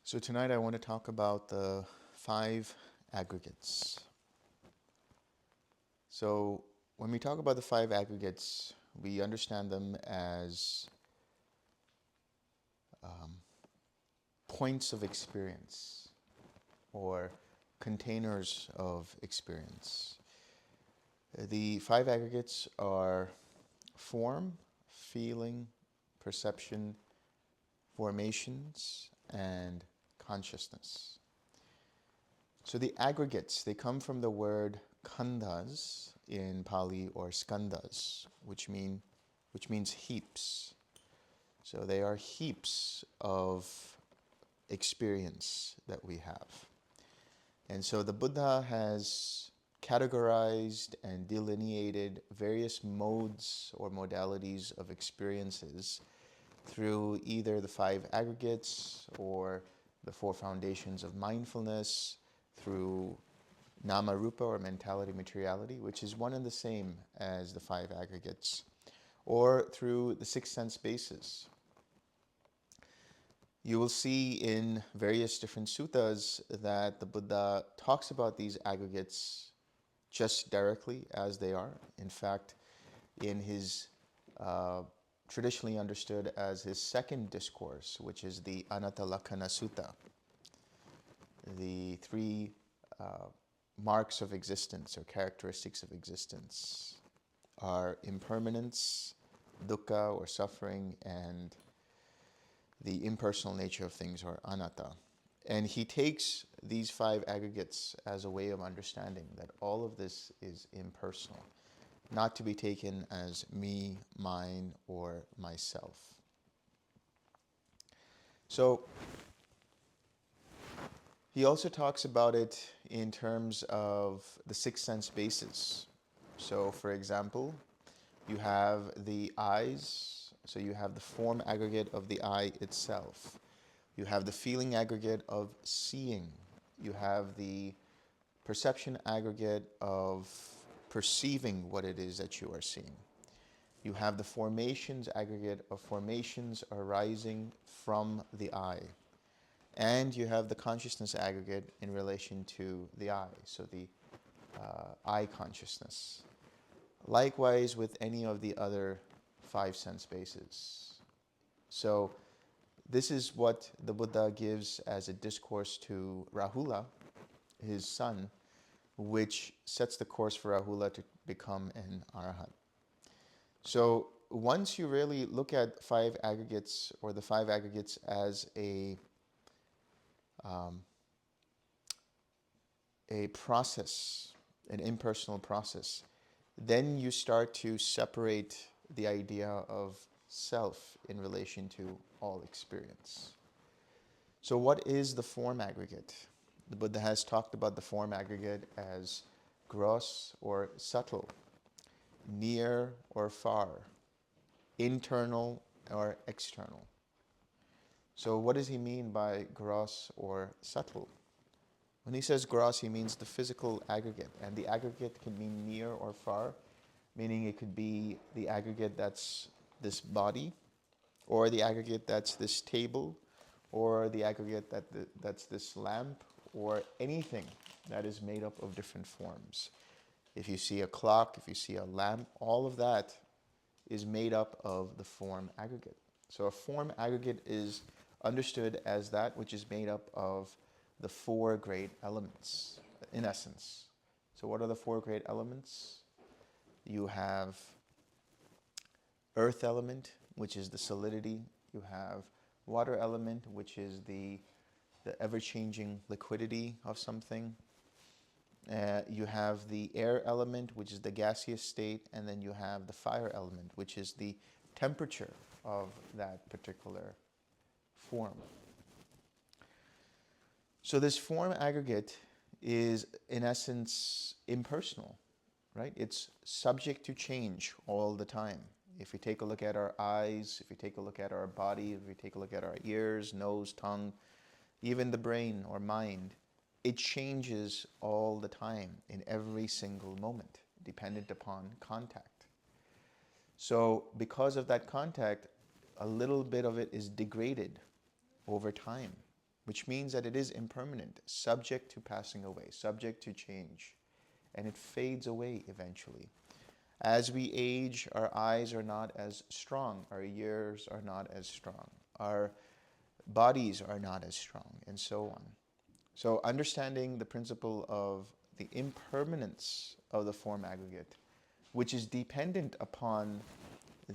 So tonight I want to talk about the 5 aggregates. So when we talk about the 5 aggregates, we understand them as points of experience or containers of experience. The 5 aggregates are form, feeling, perception, formations, and consciousness. So the aggregates, they come from the word khandhas in Pali or skandhas, which means heaps. So they are heaps of experience that we have. And so the Buddha has categorized and delineated various modes or modalities of experiences through either the 5 aggregates or the 4 foundations of mindfulness, through nama rupa or mentality materiality, which is one and the same as the 5 aggregates, or through the 6 sense bases. You will see in various different suttas that the Buddha talks about these aggregates just directly as they are. In fact, in his traditionally understood as his second discourse, which is the Anatta Lakkhana Sutta, the 3 marks of existence or characteristics of existence are impermanence, dukkha or suffering, and the impersonal nature of things or anatta. And he takes these 5 aggregates as a way of understanding that all of this is impersonal, not to be taken as me, mine, or myself. So he also talks about it in terms of the 6 sense bases. So for example, you have the eyes, so you have the form aggregate of the eye itself. You have the feeling aggregate of seeing. You have the perception aggregate of perceiving what it is that you are seeing. You have the formations aggregate of formations arising from the eye. And you have the consciousness aggregate in relation to the eye, so the eye consciousness. Likewise with any of the other 5 sense bases. So this is what the Buddha gives as a discourse to Rahula, his son, which sets the course for Rahula to become an arhat. So once you really look at 5 aggregates or the 5 aggregates as a process, an impersonal process, then you start to separate the idea of self in relation to all experience. So what is the form aggregate? The Buddha has talked about the form aggregate as gross or subtle, near or far, internal or external. So what does he mean by gross or subtle? When he says gross, he means the physical aggregate. And the aggregate can mean near or far, meaning it could be the aggregate that's this body, or the aggregate that's this table, or the aggregate that's this lamp, or anything that is made up of different forms. If you see a clock, if you see a lamp, all of that is made up of the form aggregate. So a form aggregate is understood as that which is made up of the 4 great elements, in essence. So what are the 4 great elements? You have earth element, which is the solidity. You have water element, which is the ever-changing liquidity of something. You have the air element, which is the gaseous state, and then you have the fire element, which is the temperature of that particular form. So this form aggregate is, in essence, impersonal, right? It's subject to change all the time. If we take a look at our eyes, if we take a look at our body, if we take a look at our ears, nose, tongue, even the brain or mind, it changes all the time in every single moment, dependent upon contact. So because of that contact, a little bit of it is degraded over time. which means that it is impermanent, subject to passing away, subject to change, and it fades away eventually. As we age, our eyes are not as strong, our ears are not as strong, our bodies are not as strong, and so on. So understanding the principle of the impermanence of the form aggregate, which is dependent upon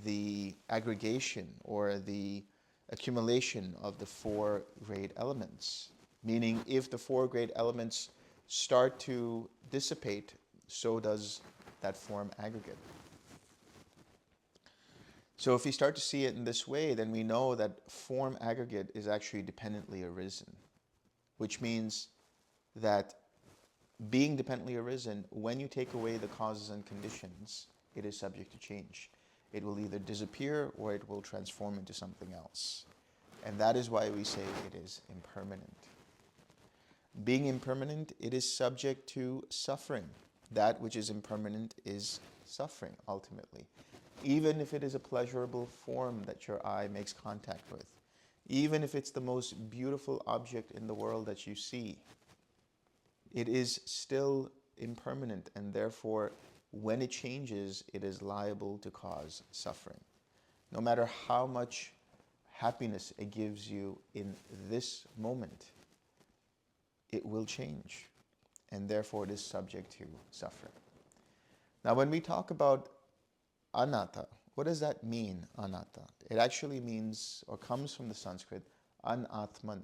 the aggregation or the accumulation of the four great elements. Meaning, if the four great elements start to dissipate, so does that form aggregate. So if we start to see it in this way, then we know that form aggregate is actually dependently arisen, which means that being dependently arisen, when you take away the causes and conditions, it is subject to change. It will either disappear or it will transform into something else. And that is why we say it is impermanent. Being impermanent, it is subject to suffering. That which is impermanent is suffering, ultimately. Even if it is a pleasurable form that your eye makes contact with, even if it's the most beautiful object in the world that you see, it is still impermanent, and therefore, when it changes, it is liable to cause suffering. No matter how much happiness it gives you in this moment, it will change, and therefore it is subject to suffering. Now, when we talk about anatta, what does that mean, anatta? It actually means, or comes from the Sanskrit, anatman,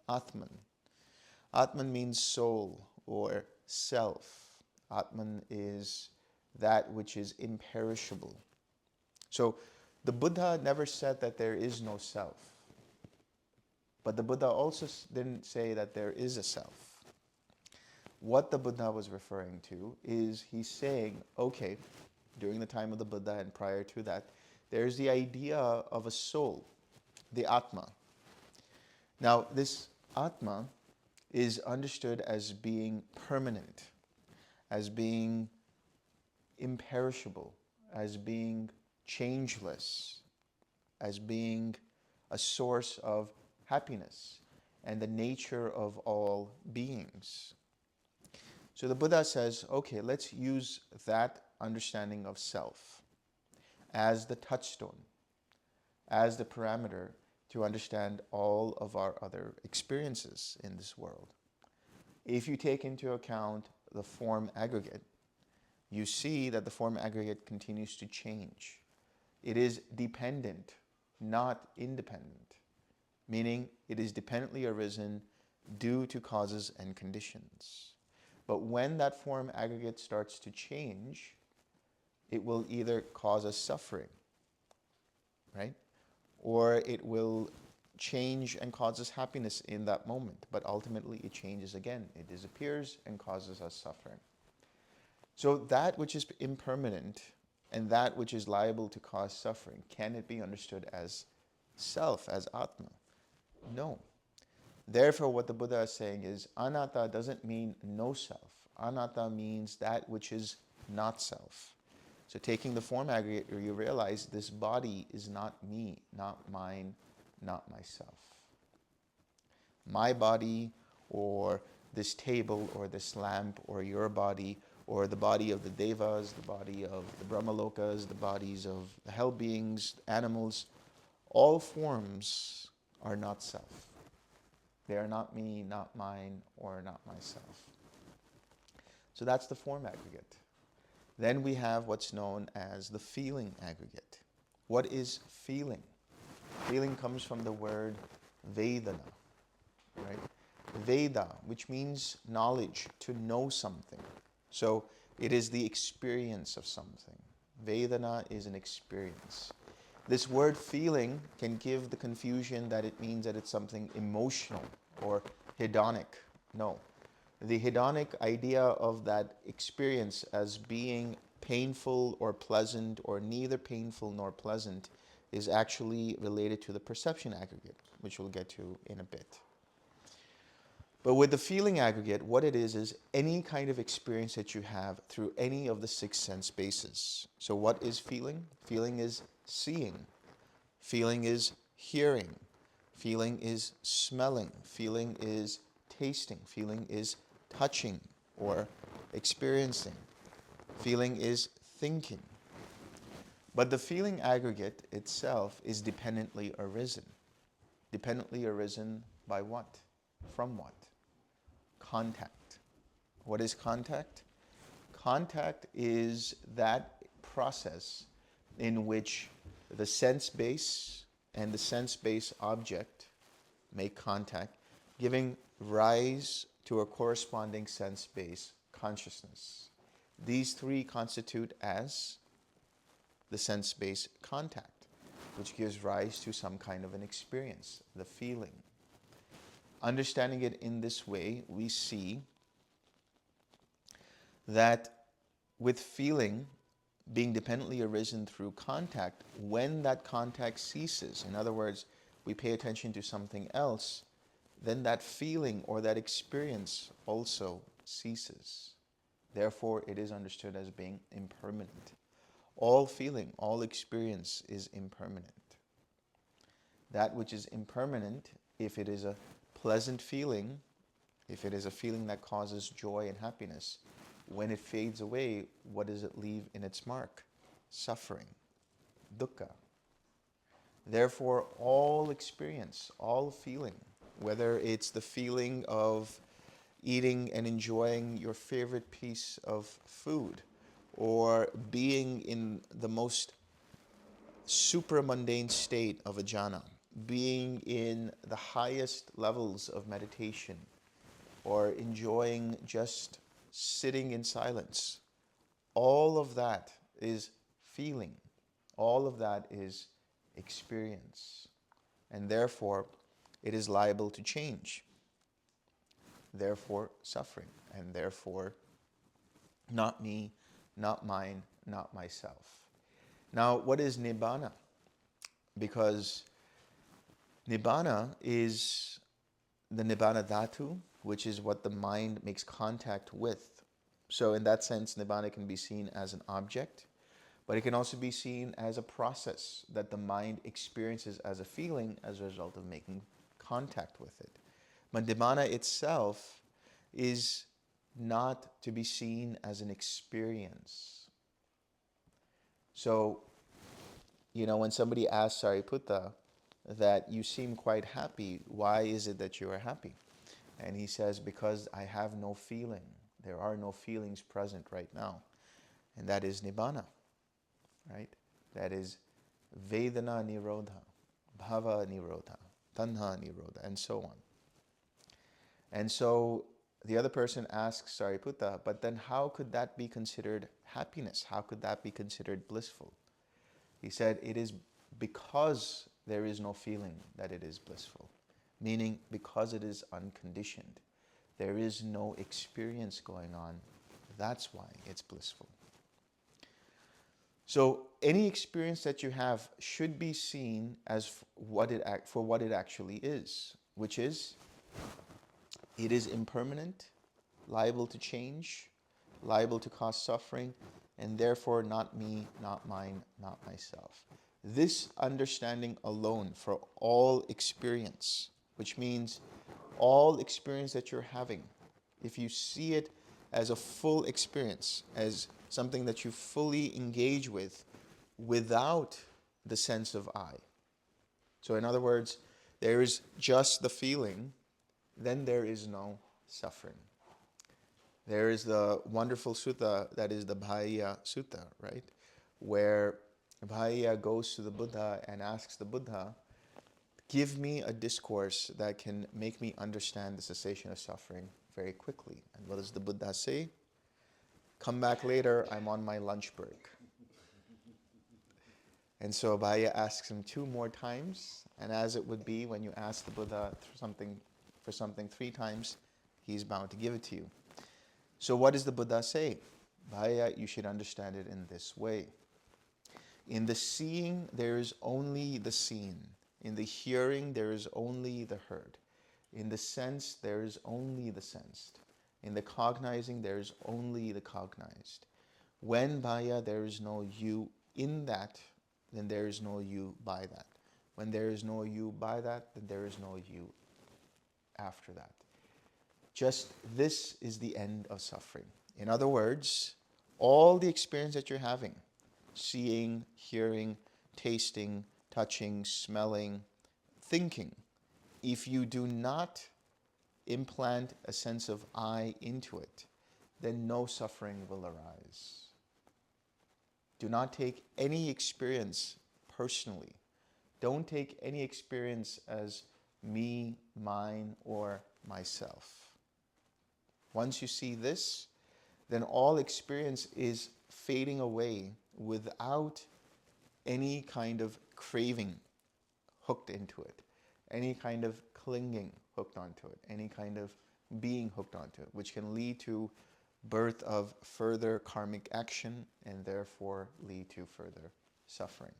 atman. Atman means soul or self. Atman is that which is imperishable. So the Buddha never said that there is no self. But the Buddha also didn't say that there is a self. What the Buddha was referring to is he's saying, okay, during the time of the Buddha and prior to that, there's the idea of a soul, the Atma. Now, this Atma is understood as being permanent, as being imperishable, as being changeless, as being a source of happiness and the nature of all beings. So the Buddha says, okay, let's use that understanding of self as the touchstone, as the parameter to understand all of our other experiences in this world. If you take into account the form aggregate, you see that the form aggregate continues to change. It is dependent, not independent, meaning it is dependently arisen due to causes and conditions. But when that form aggregate starts to change, it will either cause us suffering, right? Or it will change and cause us happiness in that moment. But ultimately it changes again. It disappears and causes us suffering. So that which is impermanent and that which is liable to cause suffering, can it be understood as self, as Atma? No. Therefore, what the Buddha is saying is, anatta doesn't mean no self. Anatta means that which is not self. So taking the form aggregate, you realize this body is not me, not mine, not myself. My body, or this table, or this lamp, or your body, or the body of the devas, the body of the brahmalokas, the bodies of the hell beings, animals, all forms are not self. They are not me, not mine, or not myself. So that's the form aggregate. Then we have what's known as the feeling aggregate. What is feeling? Feeling comes from the word Vedana, right? Veda, which means knowledge, to know something. So it is the experience of something. Vedana is an experience. This word feeling can give the confusion that it means that it's something emotional or hedonic. No. The hedonic idea of that experience as being painful or pleasant or neither painful nor pleasant is actually related to the perception aggregate, which we'll get to in a bit. But with the feeling aggregate, what it is any kind of experience that you have through any of the six sense bases. So what is feeling? Feeling is seeing. Feeling is hearing. Feeling is smelling. Feeling is tasting. Feeling is touching or experiencing. Feeling is thinking. But the feeling aggregate itself is dependently arisen. Dependently arisen by what? From what? Contact. What is contact? Contact is that process in which the sense base and the sense base object make contact, giving rise to a corresponding sense base consciousness. These three constitute as the sense base contact, which gives rise to some kind of an experience, the feeling. Understanding it in this way, we see that with feeling being dependently arisen through contact, when that contact ceases, in other words, we pay attention to something else, then that feeling or that experience also ceases. Therefore, it is understood as being impermanent. All feeling, all experience is impermanent. That which is impermanent, if it is a pleasant feeling, if it is a feeling that causes joy and happiness, when it fades away, what does it leave in its mark? Suffering, dukkha. Therefore, all experience, all feeling, whether it's the feeling of eating and enjoying your favorite piece of food, or being in the most supramundane state of a jhana, being in the highest levels of meditation, or enjoying just sitting in silence, all of that is feeling. All of that is experience. And therefore, it is liable to change. Therefore, suffering. And therefore, not me, not mine, not myself. Now, what is nibbana? Because nibbana is the nibbana dhatu, which is what the mind makes contact with. So in that sense, nibbana can be seen as an object, but it can also be seen as a process that the mind experiences as a feeling as a result of making contact with it. But nibbana itself is not to be seen as an experience. So, when somebody asks Sariputta that you seem quite happy, why is it that you are happy? And he says, because I have no feeling. There are no feelings present right now. And that is nibbana, right? That is vedana nirodha, bhava nirodha, tanha nirodha, and so on. And so the other person asks Sariputta, but then how could that be considered happiness? How could that be considered blissful? He said, it is because there is no feeling that it is blissful. Meaning, because it is unconditioned. There is no experience going on. That's why it's blissful. So, any experience that you have should be seen as for what it actually is, which is, it is impermanent, liable to change, liable to cause suffering, and therefore not me, not mine, not myself. This understanding alone for all experience, which means all experience that you're having, if you see it as a full experience, as something that you fully engage with without the sense of I. So in other words, there is just the feeling, then there is no suffering. There is the wonderful sutta that is the Bhaya Sutta, right? Where Bhaya goes to the Buddha and asks the Buddha, give me a discourse that can make me understand the cessation of suffering very quickly. And what does the Buddha say? Come back later, I'm on my lunch break. And so Bhaya asks him 2 more times, and as it would be when you ask the Buddha for something 3 times, he's bound to give it to you. So what does the Buddha say? Bhaya, you should understand it in this way. In the seeing, there is only the seen. In the hearing, there is only the heard. In the sense, there is only the sensed. In the cognizing, there is only the cognized. When Bhaya, there is no you in that, then there is no you by that. When there is no you by that, then there is no you after that. Just this is the end of suffering. In other words, all the experience that you're having, seeing, hearing, tasting, touching, smelling, thinking, if you do not implant a sense of I into it, then no suffering will arise. Do not take any experience personally. Don't take any experience as me, mine, or myself. Once you see this, then all experience is fading away without any kind of craving hooked into it, any kind of clinging hooked onto it, any kind of being hooked onto it, which can lead to birth of further karmic action and therefore lead to further suffering.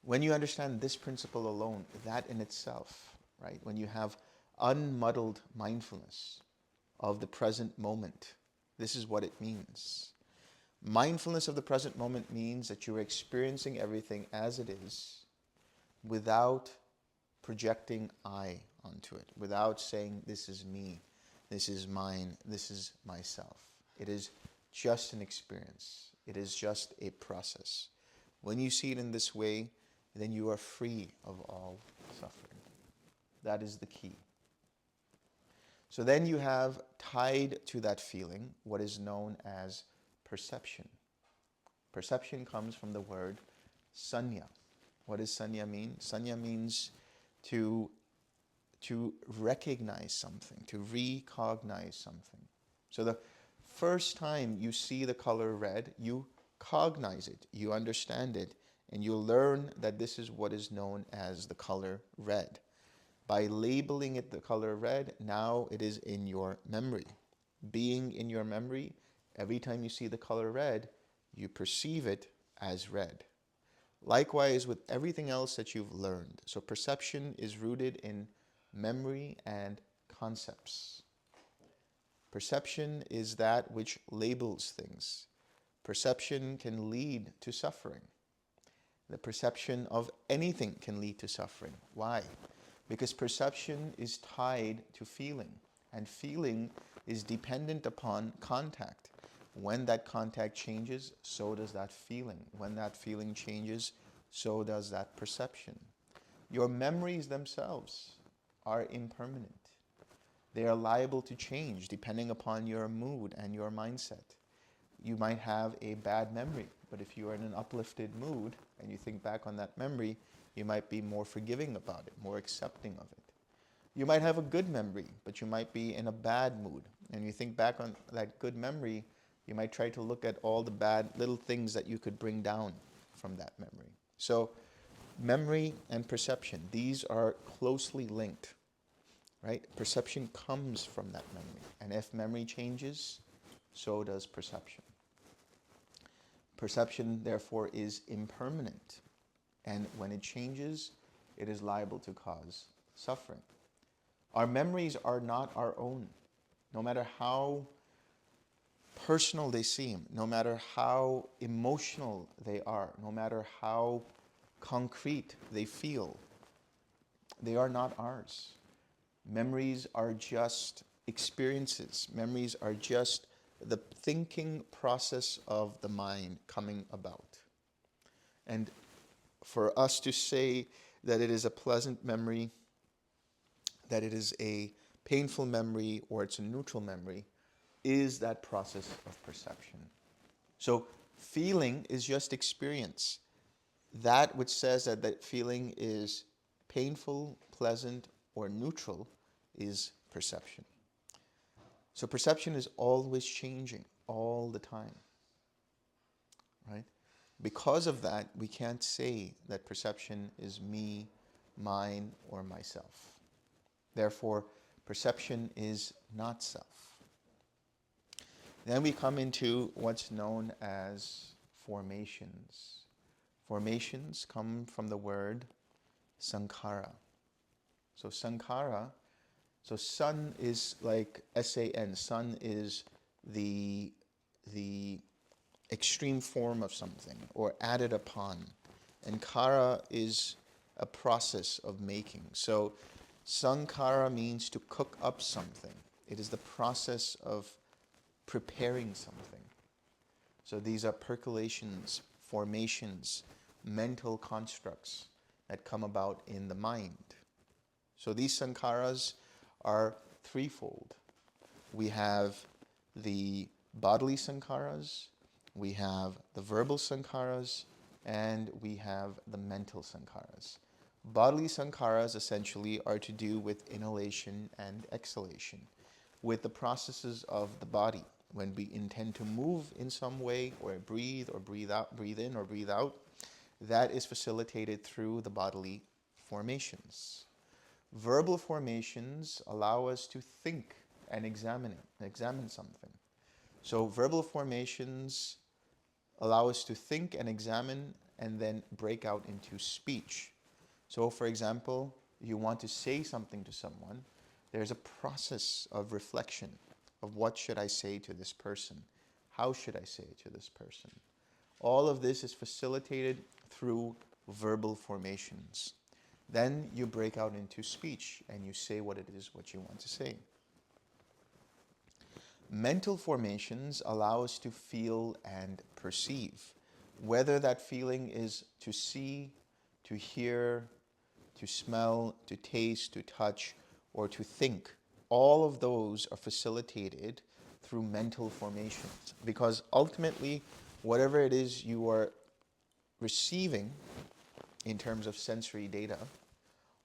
When you understand this principle alone, that in itself, right, when you have unmuddled mindfulness of the present moment, this is what it means. Mindfulness of the present moment means that you're experiencing everything as it is without projecting I onto it, without saying this is me, this is mine, this is myself. It is just an experience. It is just a process. When you see it in this way, then you are free of all suffering. That is the key. So then you have tied to that feeling what is known as perception. Perception comes from the word sanya. What does sanya mean? Sanya means to recognize something, to recognize something. So the first time you see the color red, you cognize it, you understand it, and you learn that this is what is known as the color red. By labeling it the color red, now it is in your memory. Being in your memory, every time you see the color red, you perceive it as red. Likewise with everything else that you've learned. So perception is rooted in memory and concepts. Perception is that which labels things. Perception can lead to suffering. The perception of anything can lead to suffering. Why? Because perception is tied to feeling, and feeling is dependent upon contact. When that contact changes, so does that feeling. When that feeling changes, so does that perception. Your memories themselves are impermanent. They are liable to change depending upon your mood and your mindset. You might have a bad memory, but if you are in an uplifted mood and you think back on that memory, you might be more forgiving about it, more accepting of it. You might have a good memory, but you might be in a bad mood. And you think back on that good memory, you might try to look at all the bad little things that you could bring down from that memory. So memory and perception, these are closely linked, right? Perception comes from that memory. And if memory changes, so does perception. Perception, therefore, is impermanent. And when it changes, it is liable to cause suffering. Our memories are not our own. No matter how personal they seem, no matter how emotional they are, no matter how concrete they feel, they are not ours. Memories are just experiences. Memories are just the thinking process of the mind coming about. And for us to say that it is a pleasant memory, that it is a painful memory, or it's a neutral memory, is that process of perception. So feeling is just experience. That which says that that feeling is painful, pleasant, or neutral is perception. So perception is always changing, all the time, right? Because of that, we can't say that perception is me, mine, or myself. Therefore, perception is not self. Then we come into what's known as formations. Formations come from the word sankhara. So sankhara, so sun is like S-A-N, sun is the extreme form of something or added upon. And kara is a process of making. So sankhara means to cook up something. It is the process of preparing something. So these are percolations, formations, mental constructs that come about in the mind. So these sankharas are threefold. We have the bodily sankharas, we have the verbal sankharas, and we have the mental sankharas. Bodily sankharas essentially are to do with inhalation and exhalation, with the processes of the body. When we intend to move in some way, or breathe out, breathe in or breathe out, that is facilitated through the bodily formations. Verbal formations allow us to think and examine something. So verbal formations allow us to think and examine and then break out into speech. So for example, you want to say something to someone, there's a process of reflection of what should I say to this person? How should I say it to this person? All of this is facilitated through verbal formations. Then you break out into speech and you say what it is what you want to say. Mental formations allow us to feel and perceive, whether that feeling is to see, to hear, to smell, to taste, to touch, or to think. All of those are facilitated through mental formations, because ultimately, whatever it is you are receiving in terms of sensory data,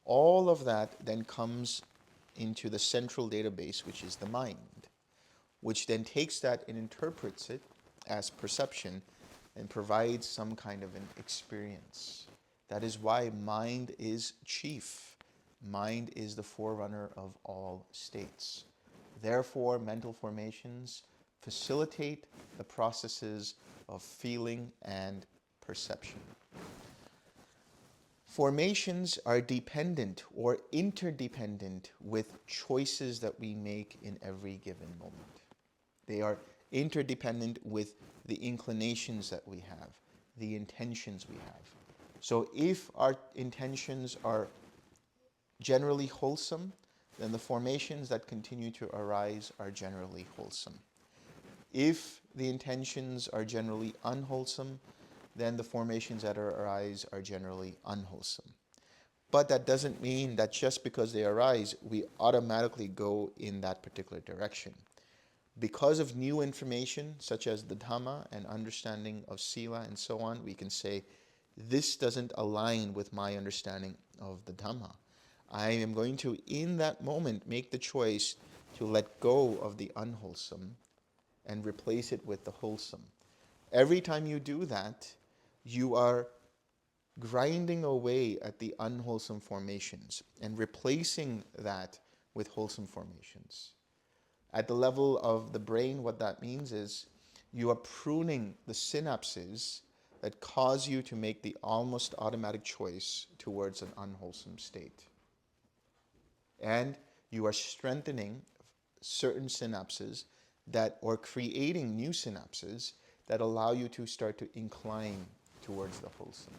all of that then comes into the central database, which is the mind, which then takes that and interprets it as perception and provides some kind of an experience. That is why mind is chief. Mind is the forerunner of all states. Therefore, mental formations facilitate the processes of feeling and perception. Formations are dependent or interdependent with choices that we make in every given moment. They are interdependent with the inclinations that we have, the intentions we have. So if our intentions are generally wholesome, then the formations that continue to arise are generally wholesome. If the intentions are generally unwholesome, then the formations that arise are generally unwholesome. But that doesn't mean that just because they arise, we automatically go in that particular direction. Because of new information, such as the Dhamma and understanding of Sila and so on, we can say, this doesn't align with my understanding of the Dhamma. I am going to, in that moment, make the choice to let go of the unwholesome and replace it with the wholesome. Every time you do that, you are grinding away at the unwholesome formations and replacing that with wholesome formations. At the level of the brain, what that means is you are pruning the synapses that cause you to make the almost automatic choice towards an unwholesome state. And you are strengthening certain synapses that, or creating new synapses that allow you to start to incline towards the wholesome.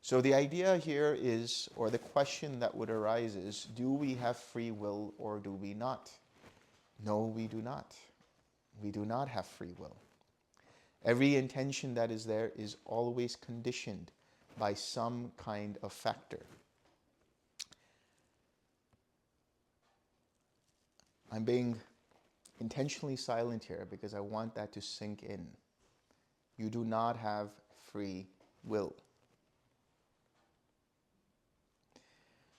So the idea here is, or the question that would arise is, do we have free will or do we not? No, we do not. We do not have free will. Every intention that is there is always conditioned by some kind of factor. I'm being intentionally silent here because I want that to sink in. You do not have free will.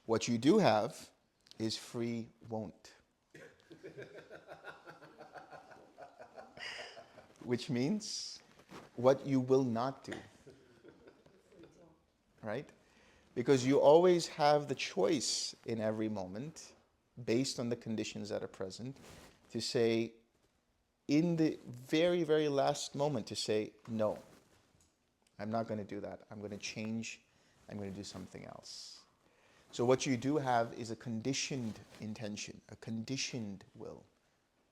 What you do have is free won't. Which means what you will not do. Right? Because you always have the choice in every moment, based on the conditions that are present, to say, in the very, very last moment, to say, no, I'm not going to do that. I'm going to change. I'm going to do something else. So what you do have is a conditioned intention, a conditioned will,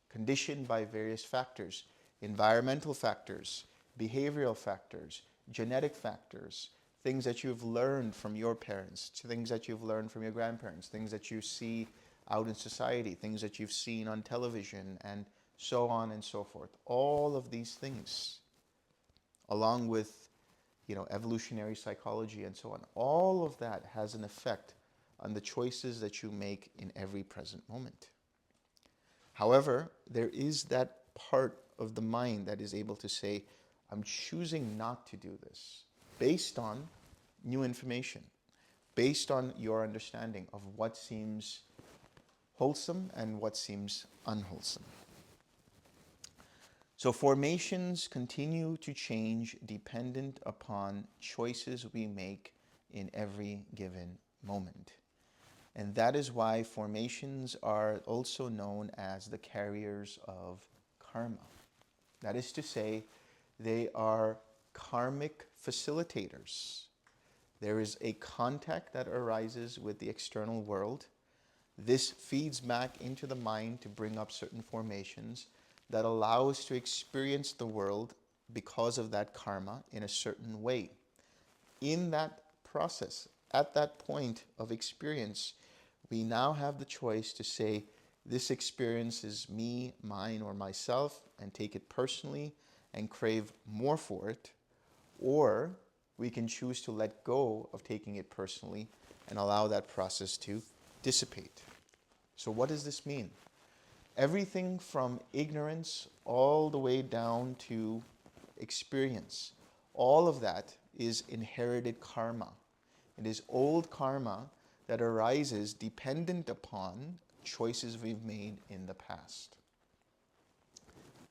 conditioned by various factors, environmental factors, behavioral factors, genetic factors, things that you've learned from your parents, things that you've learned from your grandparents, things that you see out in society, things that you've seen on television, and so on and so forth. All of these things, along with evolutionary psychology and so on, all of that has an effect on the choices that you make in every present moment. However, there is that part of the mind that is able to say, I'm choosing not to do this based on new information, based on your understanding of what seems wholesome and what seems unwholesome. So formations continue to change dependent upon choices we make in every given moment. And that is why formations are also known as the carriers of karma. That is to say, they are karmic facilitators. There is a contact that arises with the external world. This feeds back into the mind to bring up certain formations that allow us to experience the world because of that karma in a certain way. In that process, at that point of experience, we now have the choice to say, this experience is me, mine, or myself, and take it personally and crave more for it. Or we can choose to let go of taking it personally and allow that process to dissipate. So what does this mean? Everything from ignorance all the way down to experience, all of that is inherited karma. It is old karma that arises dependent upon choices we've made in the past.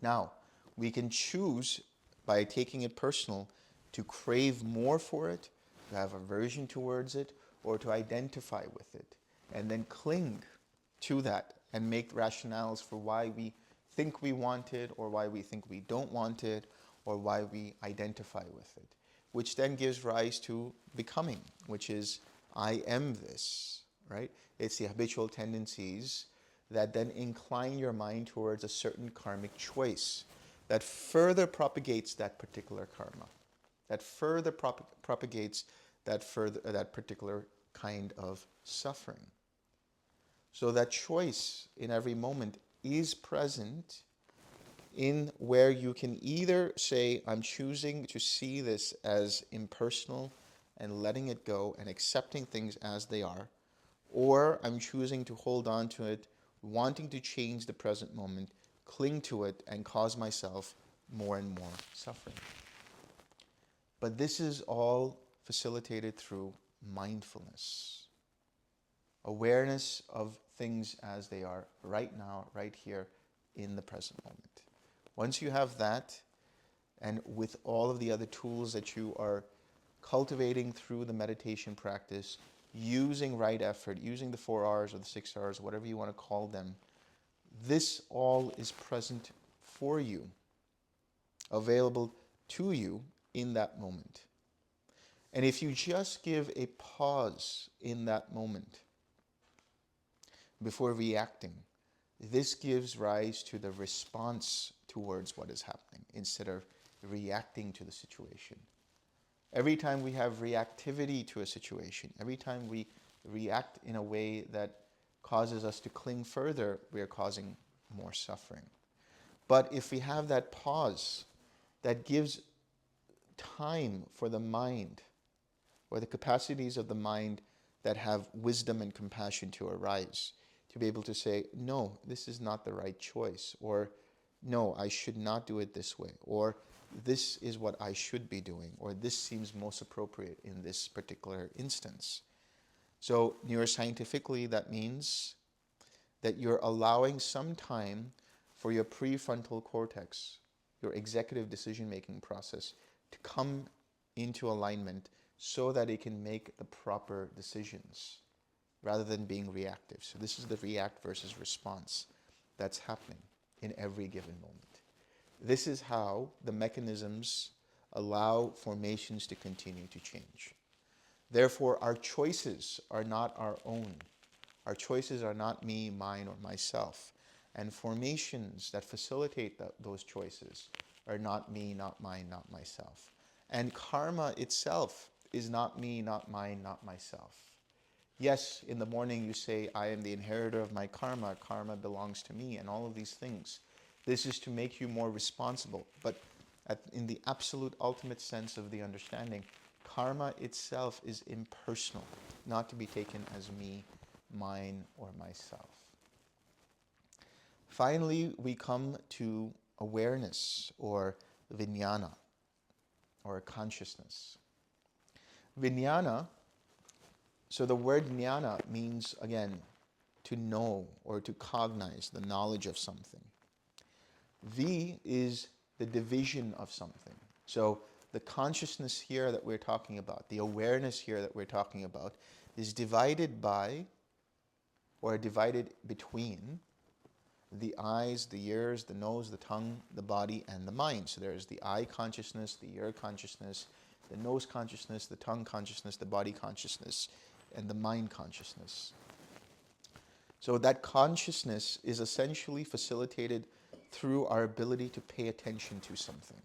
Now, we can choose, by taking it personal, to crave more for it, to have aversion towards it, or to identify with it, and then cling to that and make rationales for why we think we want it, or why we think we don't want it, or why we identify with it, which then gives rise to becoming, which is, I am this, right? It's the habitual tendencies that then incline your mind towards a certain karmic choice that further propagates that particular karma, that further propagates that particular kind of suffering. So that choice in every moment is present in where you can either say, I'm choosing to see this as impersonal and letting it go and accepting things as they are, or I'm choosing to hold on to it, wanting to change the present moment, cling to it, and cause myself more and more suffering. But this is all facilitated through mindfulness. Awareness of things as they are right now, right here, in the present moment. Once you have that, and with all of the other tools that you are cultivating through the meditation practice, using right effort, using the 4 R's or the 6 R's, whatever you want to call them, this all is present for you, available to you in that moment. And if you just give a pause in that moment before reacting, this gives rise to the response towards what is happening instead of reacting to the situation. Every time we have reactivity to a situation, every time we react in a way that causes us to cling further, we are causing more suffering. But if we have that pause that gives time for the mind, or the capacities of the mind that have wisdom and compassion to arise, to be able to say, no, this is not the right choice, or no, I should not do it this way, or this is what I should be doing, or this seems most appropriate in this particular instance. So neuroscientifically, that means that you're allowing some time for your prefrontal cortex, your executive decision-making process, to come into alignment so that it can make the proper decisions rather than being reactive. So this is the react versus response that's happening in every given moment. This is how the mechanisms allow formations to continue to change. Therefore, our choices are not our own. Our choices are not me, mine, or myself. And formations that facilitate those choices are not me, not mine, not myself. And karma itself is not me, not mine, not myself. Yes, in the morning you say, I am the inheritor of my karma, karma belongs to me, and all of these things. This is to make you more responsible. But in the absolute ultimate sense of the understanding, karma itself is impersonal, not to be taken as me, mine, or myself. Finally, we come to awareness, or vijnana, or consciousness. Vijnana, so the word jnana means, again, to know or to cognize, the knowledge of something. V is the division of something. So the consciousness here that we're talking about, the awareness here that we're talking about, is divided by, or divided between, the eyes, the ears, the nose, the tongue, the body, and the mind. So there's the eye consciousness, the ear consciousness, the nose consciousness, the tongue consciousness, the body consciousness, and the mind consciousness. So that consciousness is essentially facilitated through our ability to pay attention to something.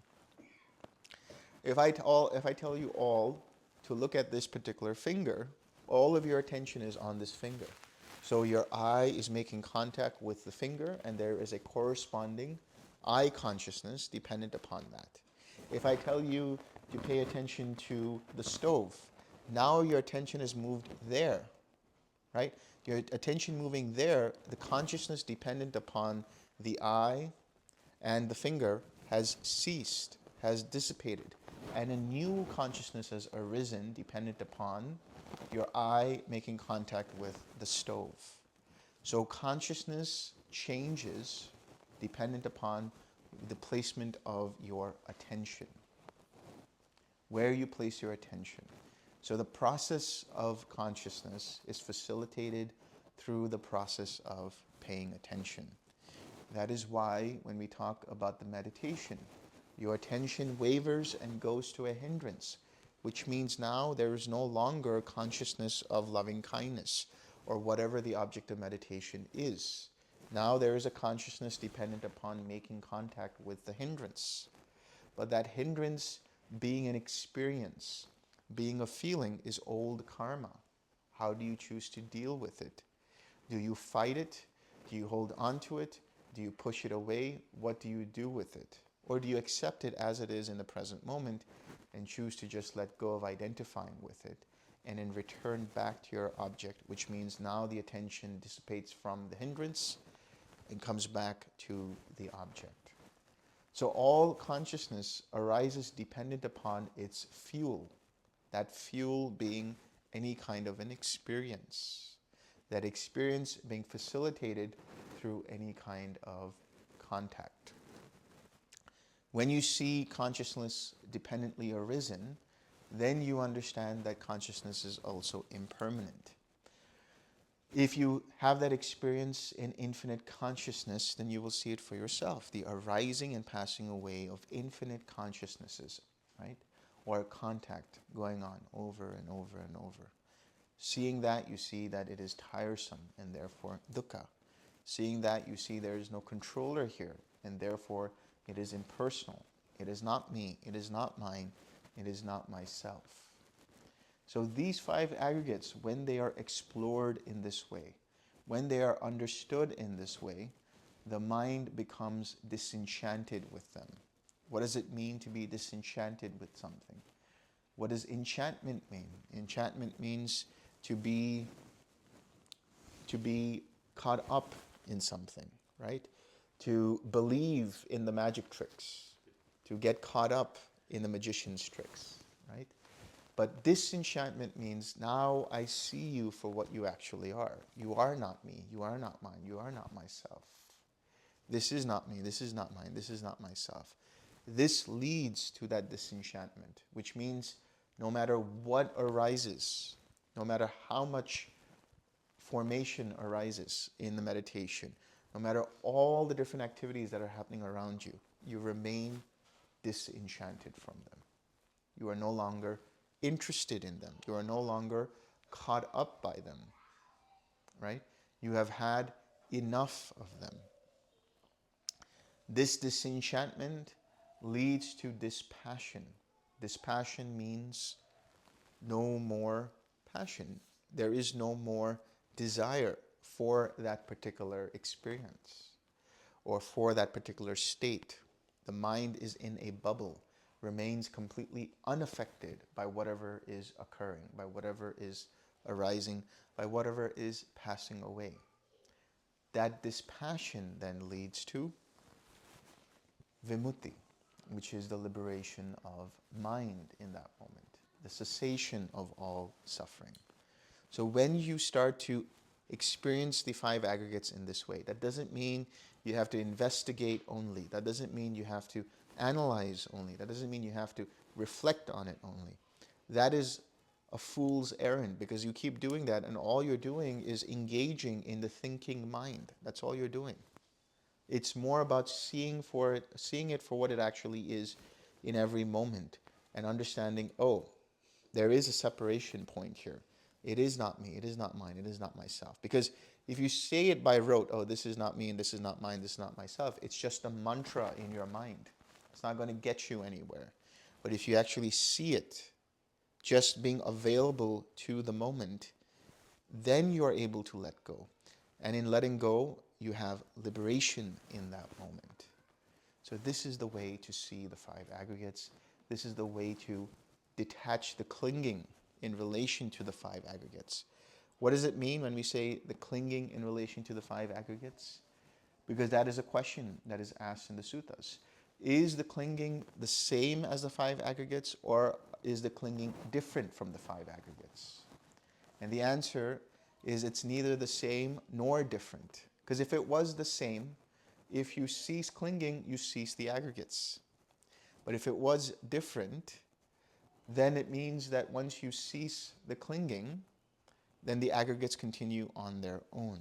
If I tell you all to look at this particular finger, all of your attention is on this finger. So your eye is making contact with the finger, and there is a corresponding eye consciousness dependent upon that. If I tell you to pay attention to the stove, now your attention is moved there, right? Your attention moving there, the consciousness dependent upon the eye and the finger has ceased, has dissipated, and a new consciousness has arisen dependent upon your eye making contact with the stove. So consciousness changes dependent upon the placement of your attention, where you place your attention. So the process of consciousness is facilitated through the process of paying attention. That is why when we talk about the meditation, your attention wavers and goes to a hindrance, which means now there is no longer a consciousness of loving kindness or whatever the object of meditation is. Now there is a consciousness dependent upon making contact with the hindrance. But that hindrance being an experience, being a feeling, is old karma. How do you choose to deal with it? Do you fight it? Do you hold on to it? Do you push it away? What do you do with it? Or do you accept it as it is in the present moment and choose to just let go of identifying with it and then return back to your object, which means now the attention dissipates from the hindrance and comes back to the object. So all consciousness arises dependent upon its fuel, that fuel being any kind of an experience, that experience being facilitated through any kind of contact. When you see consciousness dependently arisen, then you understand that consciousness is also impermanent. If you have that experience in infinite consciousness, then you will see it for yourself, the arising and passing away of infinite consciousnesses, right? Or contact going on over and over and over. Seeing that, you see that it is tiresome and therefore dukkha. Seeing that, you see there is no controller here and therefore it is impersonal. It is not me. It is not mine. It is not myself. So these 5 aggregates, when they are explored in this way, when they are understood in this way, the mind becomes disenchanted with them. What does it mean to be disenchanted with something? What does enchantment mean? Enchantment means to be caught up in something, right? To believe in the magic tricks, to get caught up in the magician's tricks, right? But disenchantment means now I see you for what you actually are. You are not me. You are not mine. You are not myself. This is not me. This is not mine. This is not myself. This leads to that disenchantment, which means no matter what arises, no matter how much formation arises in the meditation, no matter all the different activities that are happening around you, you remain disenchanted from them. You are no longer interested in them. You are no longer caught up by them, right? You have had enough of them. This disenchantment leads to dispassion. Dispassion means no more passion. There is no more desire for that particular experience or for that particular state. The mind is in a bubble, remains completely unaffected by whatever is occurring, by whatever is arising, by whatever is passing away. That dispassion then leads to vimutti, which is the liberation of mind in that moment, the cessation of all suffering. So when you start to experience the five aggregates in this way, that doesn't mean you have to investigate only. That doesn't mean you have to analyze only. That doesn't mean you have to reflect on it only. That is a fool's errand, because you keep doing that and all you're doing is engaging in the thinking mind. That's all you're doing. It's more about seeing it for what it actually is in every moment, and understanding, oh, there is a separation point here. It is not me, it is not mine, it is not myself. Because if you say it by rote, oh, this is not me and this is not mine, this is not myself, it's just a mantra in your mind. It's not going to get you anywhere. But if you actually see it just being available to the moment, then you are able to let go. And in letting go, you have liberation in that moment. So this is the way to see the five aggregates. This is the way to detach the clinging in relation to the five aggregates. What does it mean when we say the clinging in relation to the five aggregates? Because that is a question that is asked in the suttas. Is the clinging the same as the five aggregates, or is the clinging different from the five aggregates? And the answer is it's neither the same nor different. Because if it was the same, if you cease clinging, you cease the aggregates. But if it was different, then it means that once you cease the clinging, then the aggregates continue on their own.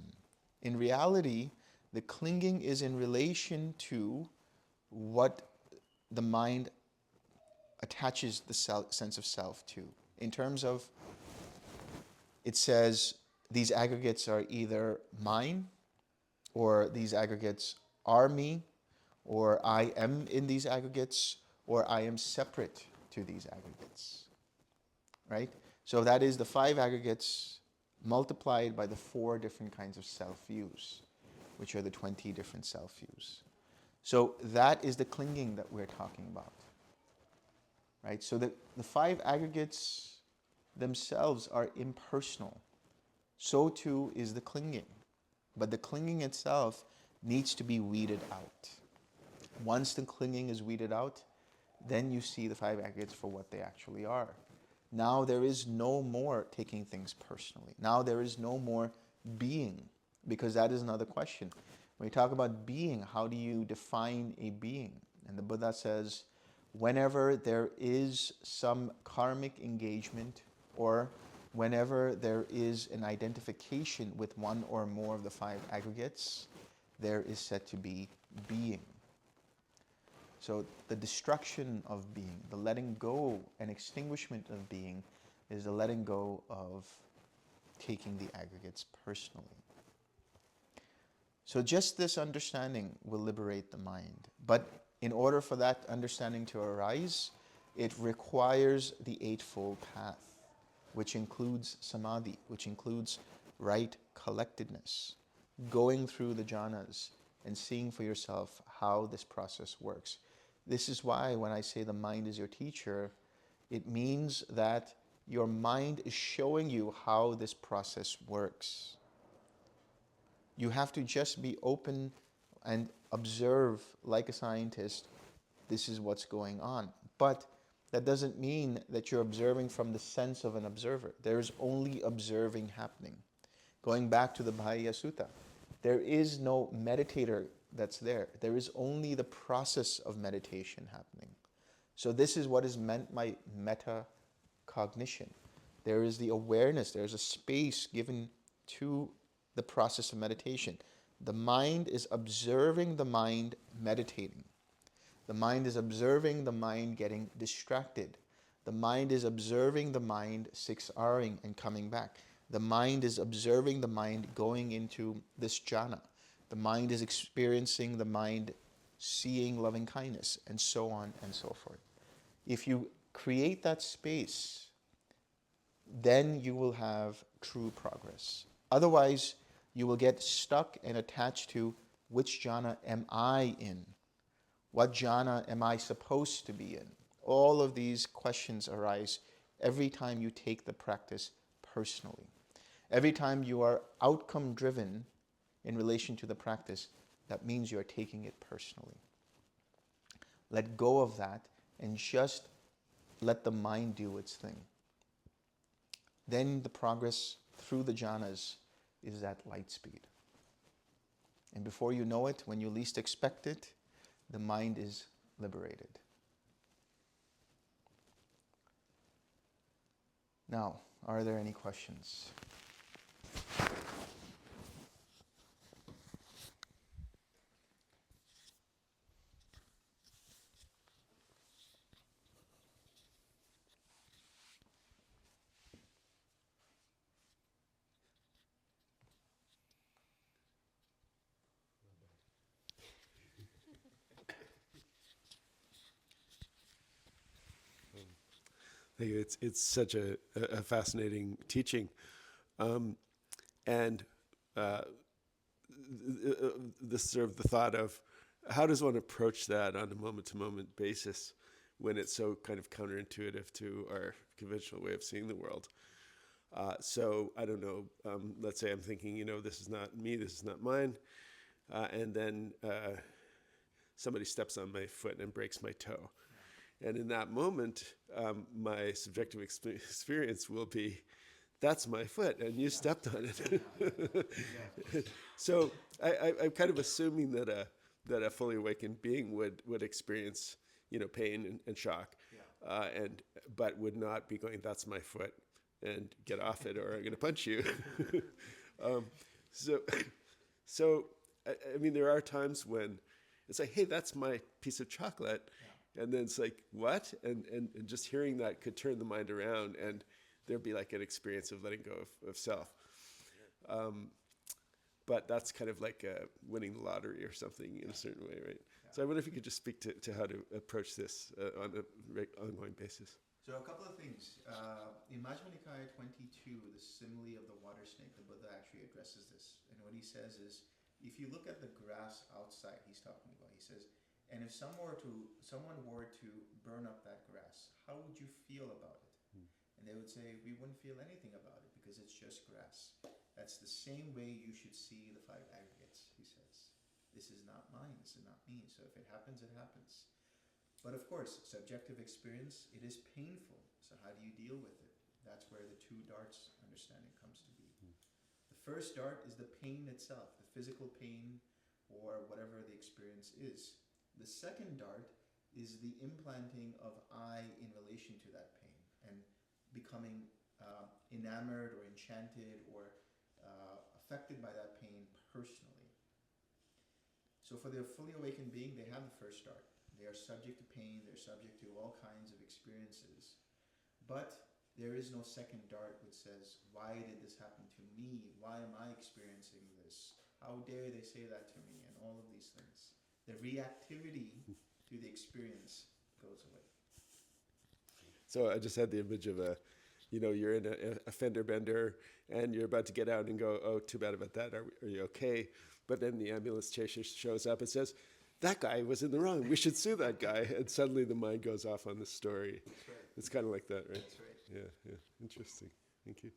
In reality, the clinging is in relation to what the mind attaches the sense of self to. In terms of, it says, these aggregates are either mine, or these aggregates are me, or I am in these aggregates, or I am separate to these aggregates. Right? So that is the five aggregates multiplied by the 4 different kinds of self-views, which are the 20 different self-views. So that is the clinging that we're talking about. Right? So the 5 aggregates themselves are impersonal. So too is the clinging. But the clinging itself needs to be weeded out. Once the clinging is weeded out, then you see the 5 aggregates for what they actually are. Now there is no more taking things personally. Now there is no more being, because that is another question. When we talk about being, how do you define a being? And the Buddha says, whenever there is some karmic engagement, or whenever there is an identification with one or more of the 5 aggregates, there is said to be being. So the destruction of being, the letting go and extinguishment of being, is the letting go of taking the aggregates personally. So just this understanding will liberate the mind. But in order for that understanding to arise, it requires the Eightfold Path, which includes samadhi, which includes right collectedness, going through the jhanas and seeing for yourself how this process works. This is why when I say the mind is your teacher, it means that your mind is showing you how this process works. You have to just be open and observe like a scientist, this is what's going on. But that doesn't mean that you're observing from the sense of an observer. There is only observing happening. Going back to the Bhaya Sutta, there is no meditator that's there. There is only the process of meditation happening. So this is what is meant by metta cognition. There is the awareness, there's a space given to the process of meditation. The mind is observing the mind meditating. The mind is observing the mind getting distracted. The mind is observing the mind 6Ring and coming back. The mind is observing the mind going into this jhana. The mind is experiencing the mind seeing loving kindness, and so on and so forth. If you create that space then you will have true progress. Otherwise, you will get stuck and attached to which jhana am I in? What jhana am I supposed to be in? All of these questions arise every time you take the practice personally. Every time you are outcome driven in relation to the practice, that means you are taking it personally. Let go of that and just let the mind do its thing. Then the progress through the jhanas is at light speed. And before you know it, when you least expect it, the mind is liberated. Now, are there any questions? Thank you. It's such a fascinating teaching, and this sort of the thought of how does one approach that on a moment-to-moment basis when it's so kind of counterintuitive to our conventional way of seeing the world. So I don't know. Let's say I'm thinking, this is not me, this is not mine, and then somebody steps on my foot and breaks my toe. And in that moment, my subjective experience will be, that's my foot, and you stepped on it. So I'm kind of assuming that a fully awakened being would experience, pain and shock, but would not be going, that's my foot, and get off it, or I'm going to punch you. So I mean, there are times when it's like, hey, that's my piece of chocolate. And then it's like, what? And just hearing that could turn the mind around, and there'd be like an experience of letting go of self. But that's kind of like winning the lottery or something in a certain way, right? Yeah. So I wonder if you could just speak to how to approach this on an ongoing basis. So a couple of things. In Majjhima Nikaya 22, the simile of the water snake, the Buddha actually addresses this. And what he says is, if you look at the grass outside, he's talking about, he says, and if someone were to burn up that grass, how would you feel about it? And they would say, we wouldn't feel anything about it because it's just grass. That's the same way you should see the five aggregates, he says. This is not mine, this is not me. So if it happens, it happens. But of course, subjective experience, it is painful. So how do you deal with it? That's where the two darts understanding comes to be. The first dart is the pain itself, the physical pain or whatever the experience is. The second dart is the implanting of I in relation to that pain and becoming enamored or enchanted or affected by that pain personally. So for the fully awakened being, they have the first dart. They are subject to pain, they're subject to all kinds of experiences. But there is no second dart which says, why did this happen to me? Why am I experiencing this? How dare they say that to me? And all of these things. The reactivity to the experience goes away. So I just had the image of you're in a fender bender and you're about to get out and go, oh, too bad about that. Are you okay? But then the ambulance chaser shows up and says, that guy was in the wrong. We should sue that guy. And suddenly the mind goes off on the story. That's right. It's kind of like that, right? That's right. Yeah. Interesting. Thank you.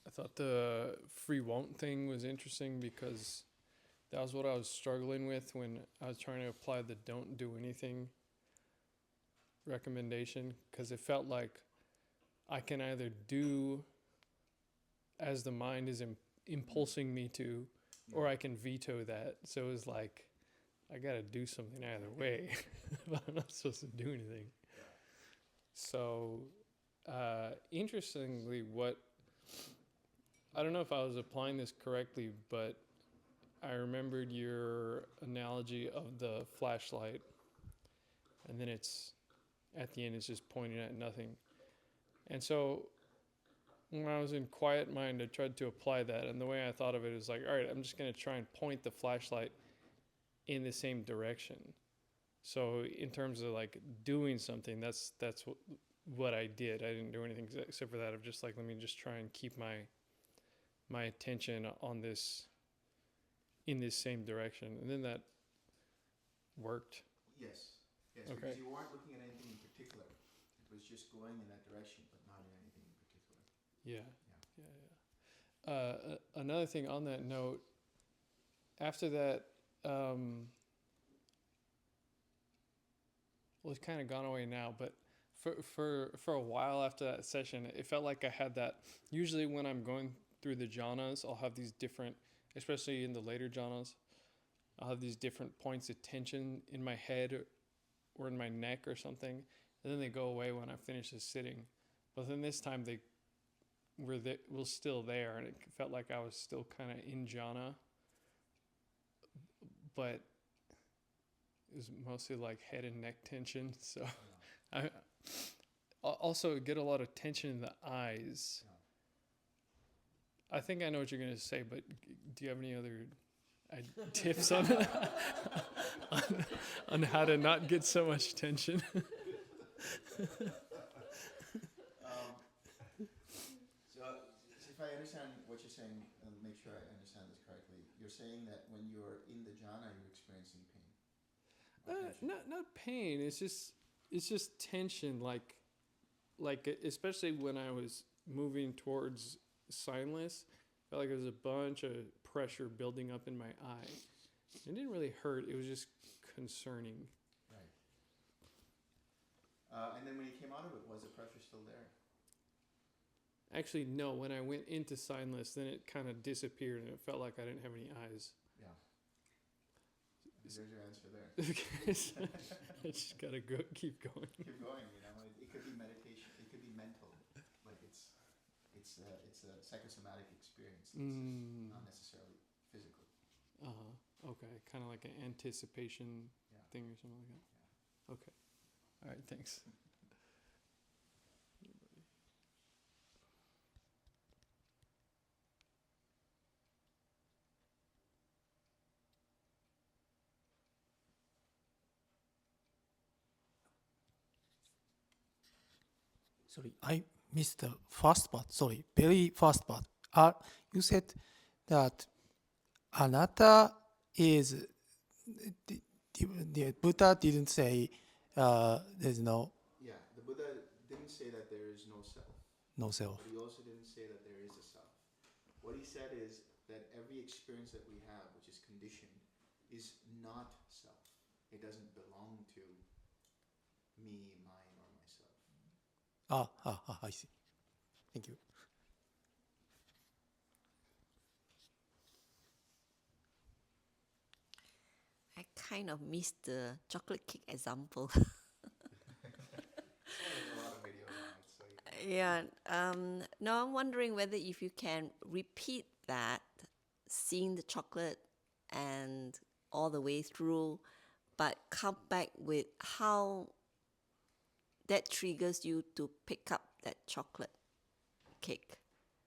I thought the free won't thing was interesting because that was what I was struggling with when I was trying to apply the don't do anything recommendation, because it felt like I can either do as the mind is impulsing me to, or I can veto that. So it was like, I got to do something either way, but I'm not supposed to do anything. So interestingly, I don't know if I was applying this correctly, but I remembered your analogy of the flashlight, and then at the end it's just pointing at nothing. And so when I was in quiet mind, I tried to apply that, and the way I thought of it is like, all right, I'm just going to try and point the flashlight in the same direction. So in terms of like doing something, that's what I did. I didn't do anything except for that of just like, let me just try and keep my attention on this, in this same direction, and then that worked. Yes. Yes, Okay. because you weren't looking at anything in particular. It was just going in that direction, but not in anything in particular. Yeah. Another thing on that note, after that, well, it's kind of gone away now, but for a while after that session, it felt like I had that. Usually when I'm going through the jhanas, I'll have these different, especially in the later jhanas, I'll have these different points of tension in my head or in my neck or something, and then they go away when I finish the sitting. But then this time they were still there, and it felt like I was still kind of in jhana, but it was mostly like head and neck tension. So I also get a lot of tension in the eyes. I think I know what you're going to say, but do you have any other tips on on how to not get so much tension? So if I understand what you're saying, and make sure I understand this correctly, you're saying that when you're in the jhana, you're experiencing pain. Not pain. It's just tension. Like especially when I was moving towards signless, I felt like there was a bunch of pressure building up in my eye. It didn't really hurt. It was just concerning. Right. And then when you came out of it, was the pressure still there? Actually, no. When I went into signless, then it kind of disappeared, and it felt like I didn't have any eyes. Yeah. There's your answer there. I just gotta keep going. Keep going. You know, it could be meditation. It could be mental. Like it's a psychosomatic experience. It's not necessarily physical. Okay. Kind of like an anticipation thing or something like that. Yeah. Okay. All right. Thanks. Sorry, I missed the first part. Sorry, very first part. You said that anatta is the Buddha didn't say there's no Yeah, the Buddha didn't say that there is no self. no self. But he also didn't say that there is a self. What he said is that every experience that we have, which is conditioned, is not self. It doesn't belong to me, mine, or myself. I see. Thank you. I kind of missed the chocolate cake example. There's a lot of videos on it, so you can Yeah. No, I'm wondering whether if you can repeat that, seeing the chocolate and all the way through, but come back with how that triggers you to pick up that chocolate cake.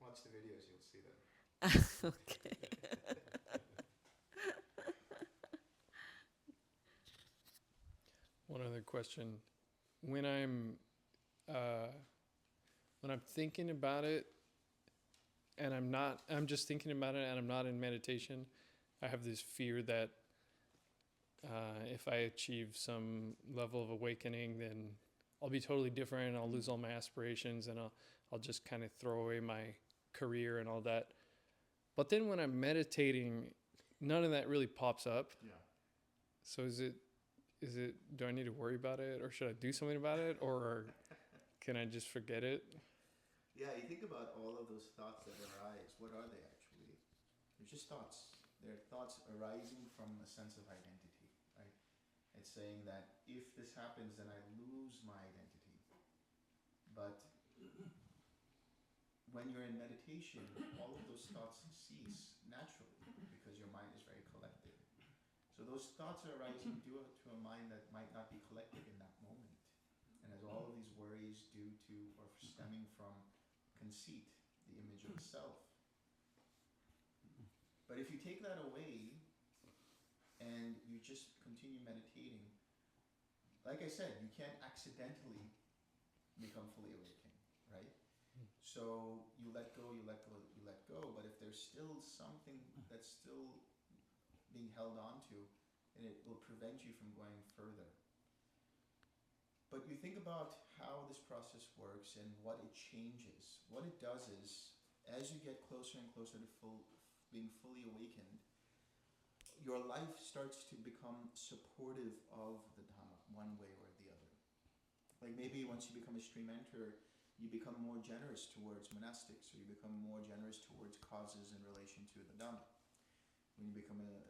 watch the videos, you'll see that. Okay. One other question: when I'm thinking about it, and I'm just thinking about it, and I'm not in meditation, I have this fear that if I achieve some level of awakening, then I'll be totally different, and I'll lose all my aspirations, and I'll just kind of throw away my career and all that. But then when I'm meditating, none of that really pops up. Yeah. So is it, do I need to worry about it, or should I do something about it, or can I just forget it? Yeah, you think about all of those thoughts that arise. What are they actually? They're just thoughts. They're thoughts arising from a sense of identity, right? It's saying that if this happens, then I lose my identity. But when you're in meditation, all of those thoughts cease naturally because your mind is very collected. So those thoughts are arising due to a mind that might not be collected in that moment. And as all of these worries due to or stemming from conceit, the image of the self. But if you take that away and you just continue meditating, like I said, you can't accidentally become fully awakened, right? So you let go, you let go, you let go, but if there's still something that's still being held on to, and it will prevent you from going further. But you think about how this process works and what it changes. What it does is, as you get closer and closer to being fully awakened, your life starts to become supportive of the Dhamma, one way or the other. Like maybe once you become a stream enter, you become more generous towards monastics, or you become more generous towards causes in relation to the Dhamma. When you become a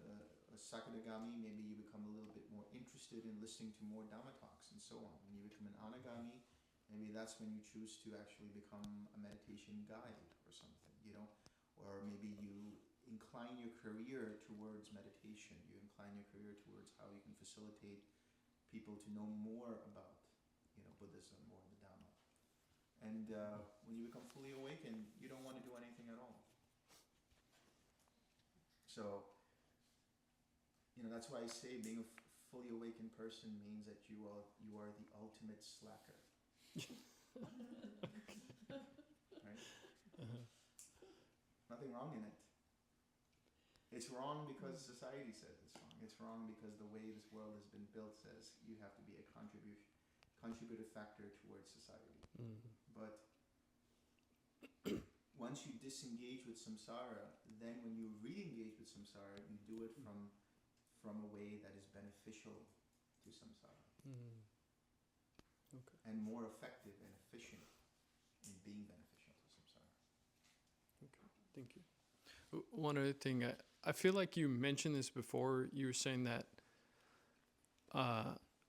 Sakadagami, maybe you become a little bit more interested in listening to more Dhamma talks and so on. When you become an Anagami, maybe that's when you choose to actually become a meditation guide or something, you know? Or maybe you incline your career towards meditation. You incline your career towards how you can facilitate people to know more about, you know, Buddhism or the Dhamma. And when you become fully awakened, you don't want to do anything at all. So, you know, that's why I say being a fully awakened person means that you are the ultimate slacker. Right? Nothing wrong in it. It's wrong because society says it's wrong. It's wrong because the way this world has been built says you have to be a contributive factor towards society. But once you disengage with samsara, then when you re-engage with samsara, you do it from a way that is beneficial to samsara. Okay. And more effective and efficient in being beneficial to samsara. Okay, thank you. One other thing, I feel like you mentioned this before. You were saying that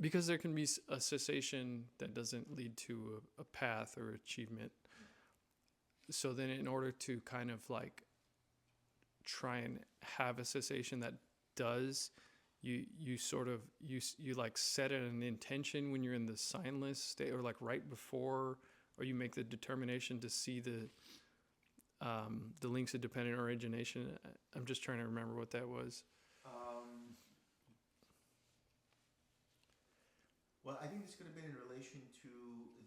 because there can be a cessation that doesn't lead to a path or achievement. So then in order to kind of like try and have a cessation that does, you sort of, you like set an intention when you're in the signless state, or like right before, or you make the determination to see the links of dependent origination. I'm just trying to remember what that was. Well, I think this could have been in relation to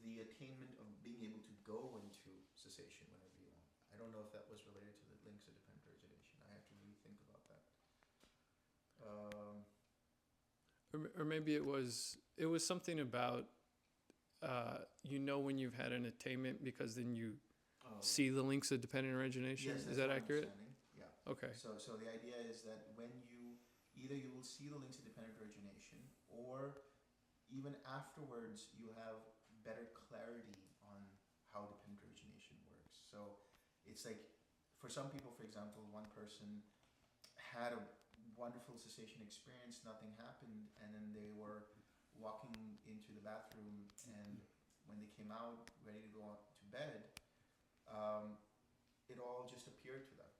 the attainment of being able to go into cessation whenever you want. I don't know if that was related to the links of dependent origination. I have to rethink about that. Or maybe it was something about when you've had an attainment, because then you see the links of dependent origination. Yes, Is that my accurate? understanding. Yeah. Okay. So the idea is that when you will see the links of dependent origination, or even afterwards you have better clarity on how dependent origination works. So it's like, for some people, for example, one person had a wonderful cessation experience, nothing happened, and then they were walking into the bathroom, and when they came out ready to go to bed, it all just appeared to them.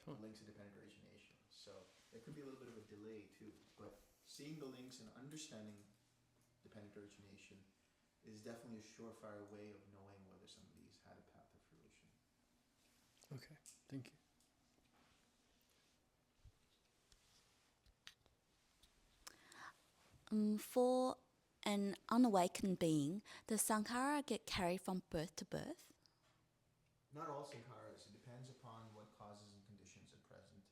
The links of dependent origination. So there could be a little bit of a delay too, but seeing the links and understanding dependent origination is definitely a surefire way of knowing whether somebody's had a path of fruition. Okay, thank you. For an unawakened being, does sankhara get carried from birth to birth? Not all sankharas. It depends upon what causes and conditions are present.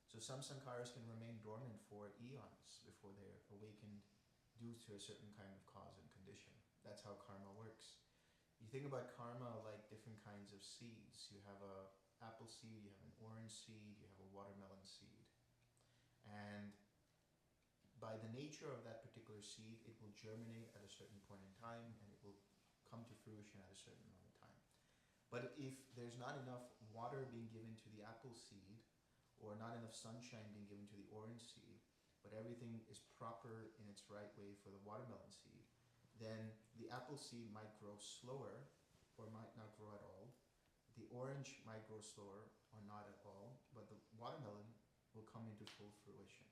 So some sankharas can remain dormant for eons before they're awakened due to a certain kind of cause and condition. That's how karma works. You think about karma like different kinds of seeds. You have an apple seed, you have an orange seed, you have a watermelon seed. And by the nature of that particular seed, it will germinate at a certain point in time, and it will come to fruition at a certain amount of time. But if there's not enough water being given to the apple seed, or not enough sunshine being given to the orange seed, but everything is proper in its right way for the watermelon seed, then the apple seed might grow slower or might not grow at all. The orange might grow slower or not at all, but the watermelon will come into full fruition.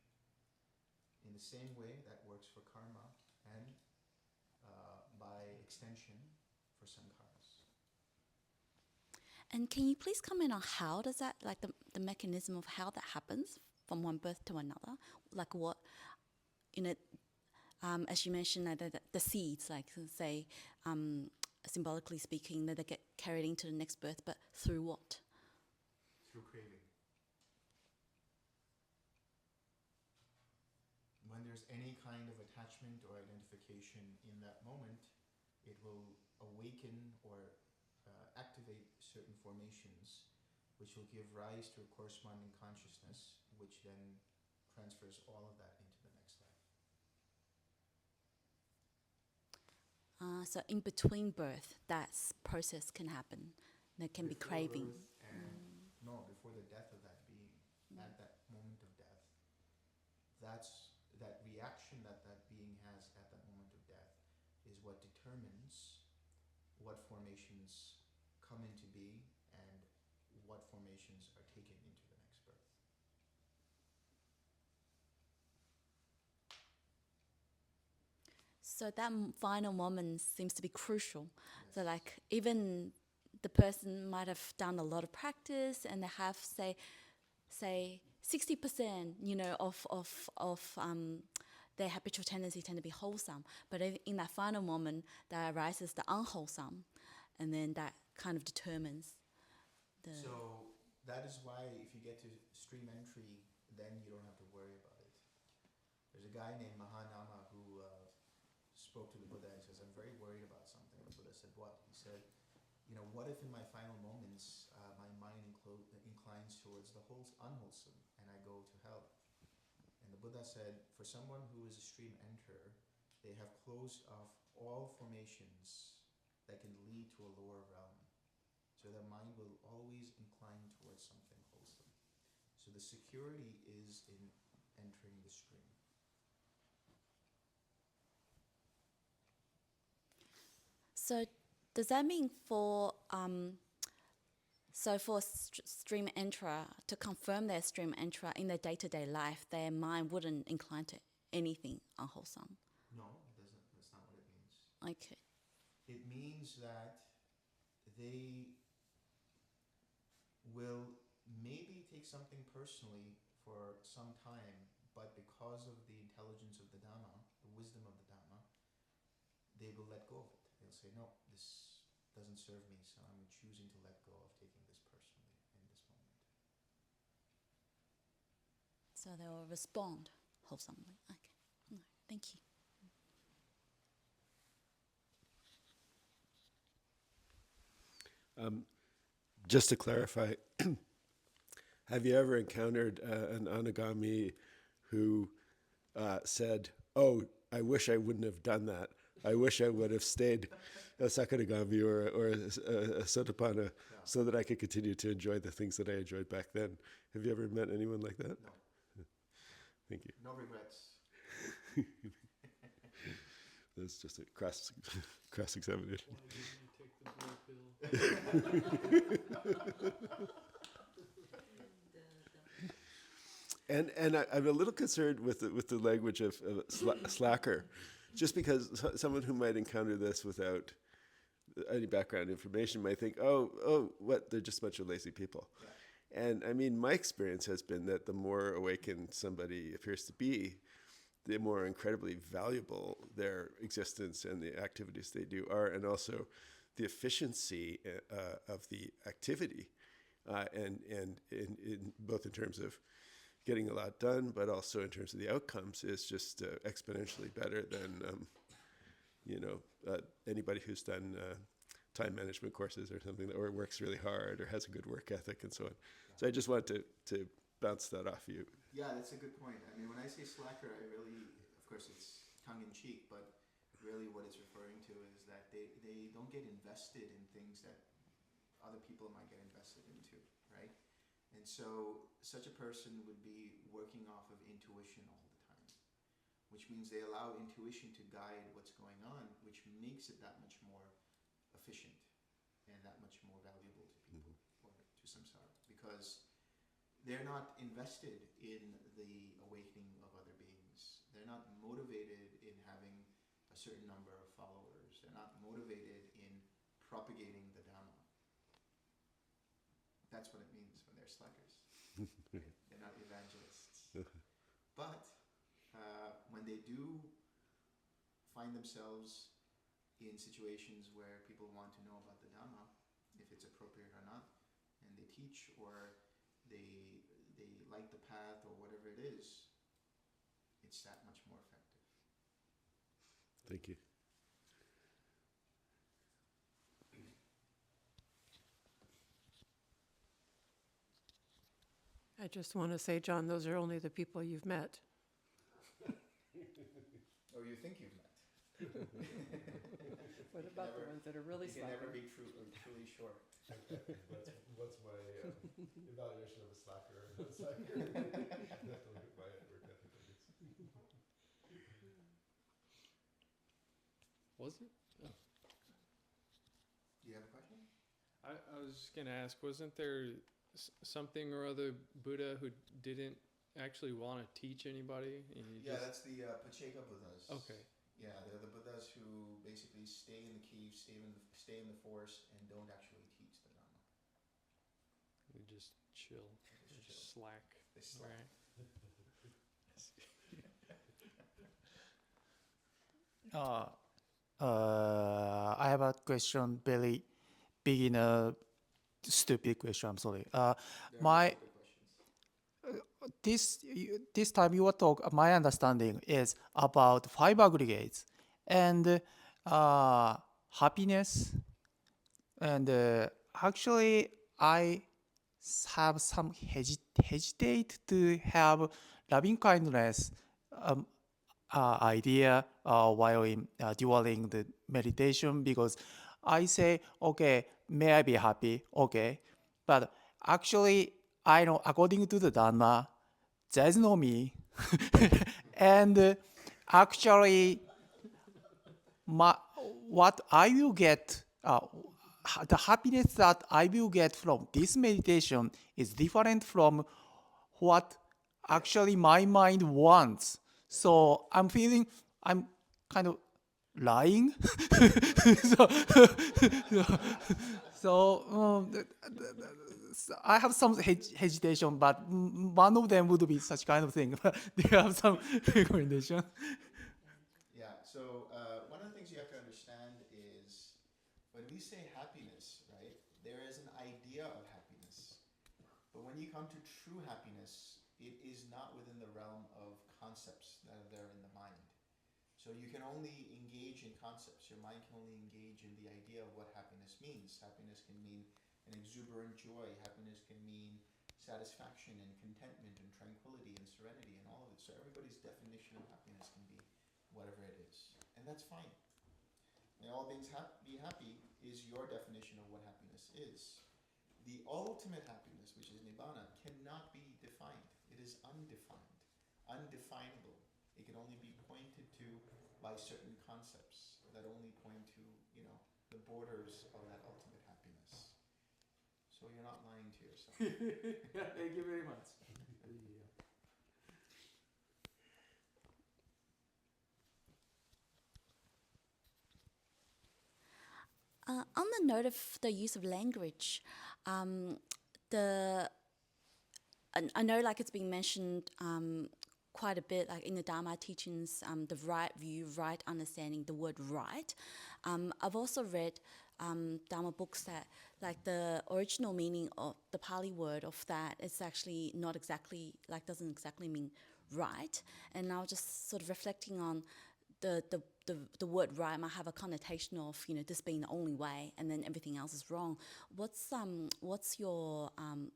In the same way, that works for karma and by extension for sankharas. And can you please comment on how does that, like the mechanism of how that happens from one birth to another? Like what, you know, as you mentioned, the seeds, like say, symbolically speaking, that they get carried into the next birth, but through what? Through craving. When there's any kind of attachment or identification in that moment, it will awaken or activate certain formations, which will give rise to a corresponding consciousness, which then transfers all of that into the next life. So in between birth, that process can happen. There can be Before craving. birth and no, before the death of that being, at that moment of death, that's that reaction that that being has at that moment of death is what determines what formations come into being and what formations are taken into the next birth. So that final moment seems to be crucial. Yes. So like even the person might have done a lot of practice and they have say 60%, you know, of their habitual tendency tend to be wholesome. But in that final moment, that arises the unwholesome, and then that kind of determines the. So that is why if you get to stream entry, then you don't have to worry about it. There's a guy named Mahanama who spoke to the Buddha and says, I'm very worried about something. The Buddha said, what? He said, you know, what if in my final moments my mind inclines towards the unwholesome and I go to hell? And the Buddha said, for someone who is a stream enterer, they have closed off all formations that can lead to a lower realm. So their mind will always incline towards something wholesome. So the security is in entering the stream. So does that mean for stream enterer to confirm their stream enterer in their day-to-day life, their mind wouldn't incline to anything unwholesome? No, it doesn't. That's not what it means. Okay. It means that they will maybe take something personally for some time, but because of the intelligence of the Dhamma, the wisdom of the Dhamma, they will let go of it. They'll say, no, this doesn't serve me, so I'm choosing to let go of taking this personally in this moment. So they will respond wholesomely. Okay. No, thank you. Just to clarify, have you ever encountered an anagami who said, oh, I wish I wouldn't have done that. I wish I would have stayed a Sakadagami or a Sotapanna so that I could continue to enjoy the things that I enjoyed back then. Have you ever met anyone like that? No. Thank you. No regrets. That's just a cross examination. Why didn't I take the blue pill? And I'm a little concerned with the language of slacker, just because someone who might encounter this without any background information might think, oh, what? They're just a bunch of lazy people. Yeah. And I mean, my experience has been that the more awakened somebody appears to be, the more incredibly valuable their existence and the activities they do are, and also the efficiency of the activity, and in both in terms of getting a lot done, but also in terms of the outcomes, is just exponentially better than anybody who's done time management courses or something, or works really hard or has a good work ethic and so on. So I just wanted to bounce that off you. Yeah, that's a good point. I mean, when I say slacker, I really, of course, it's tongue-in-cheek, but really what it's referring to is that they don't get invested in things that other people might get invested into, right? And so such a person would be working off of intuition all the time, which means they allow intuition to guide what's going on, which makes it that much more efficient and that much more valuable to people or to samsara, because they're not invested in the awakening of other beings. They're not motivated in having a certain number of followers. They're not motivated in propagating the Dhamma. That's what it means when they're slackers. They're not evangelists. But when they do find themselves in situations where people want to know about the Dhamma, if it's appropriate or not, and they teach or they like the path or whatever it is, it's that much more effective. Thank you. I just want to say, John, those are only the people you've met. Or you think you've met. What about the ones that are really You can never slacker? be truly sure. What's my evaluation of a slacker? Definitely my work ethic, I guess. Was it? Do you have a question? I was just gonna ask, wasn't there something or other Buddha who didn't actually want to teach anybody? And he Yeah, just, that's the Pacheka Buddhas. okay. Yeah, they're the Buddhas who basically stay in the cave, stay in the forest, and don't actually teach the Dhamma. They just chill, They just chill. slack. They slack. I have a question, very beginner, stupid question. I'm sorry. There are My stupid questions. this time your talk, my understanding is about 5 aggregates and happiness. And actually, I have some hesitate to have loving kindness idea while during the meditation, because I say, okay, may I be happy? Okay, but actually, I know according to the Dhamma, there is no me, and actually, what I will get, the happiness that I will get from this meditation is different from what actually my mind wants. So I'm feeling I'm kind of lying. so I have some hesitation, but one of them would be such kind of thing. But do you have some recommendation? Yeah, so one of the things you have to understand is when we say happiness, right, there is an idea of happiness. But when you come to true happiness, it is not within the realm of concepts that are there in the mind. So you can only engage in concepts. Your mind can only engage in the idea of what happiness means. Happiness can mean an exuberant joy. Happiness can mean satisfaction and contentment and tranquility and serenity and all of it. So everybody's definition of happiness can be whatever it is. And that's fine. And all beings be happy is your definition of what happiness is. The ultimate happiness, which is nibbana, cannot be defined. It is undefined, undefinable. It can only be pointed to by certain concepts that only point to, the borders of that ultimate happiness. So you're not lying to yourself. Thank you very much. On the note of the use of language, I know like it's been mentioned quite a bit, like in the Dharma teachings, the right view, right understanding, the word right. I've also read Dharma books that like the original meaning of the Pali word of that is actually not exactly, like doesn't exactly mean right. And I was just sort of reflecting on the word right might have a connotation of this being the only way, and then everything else is wrong. What's your can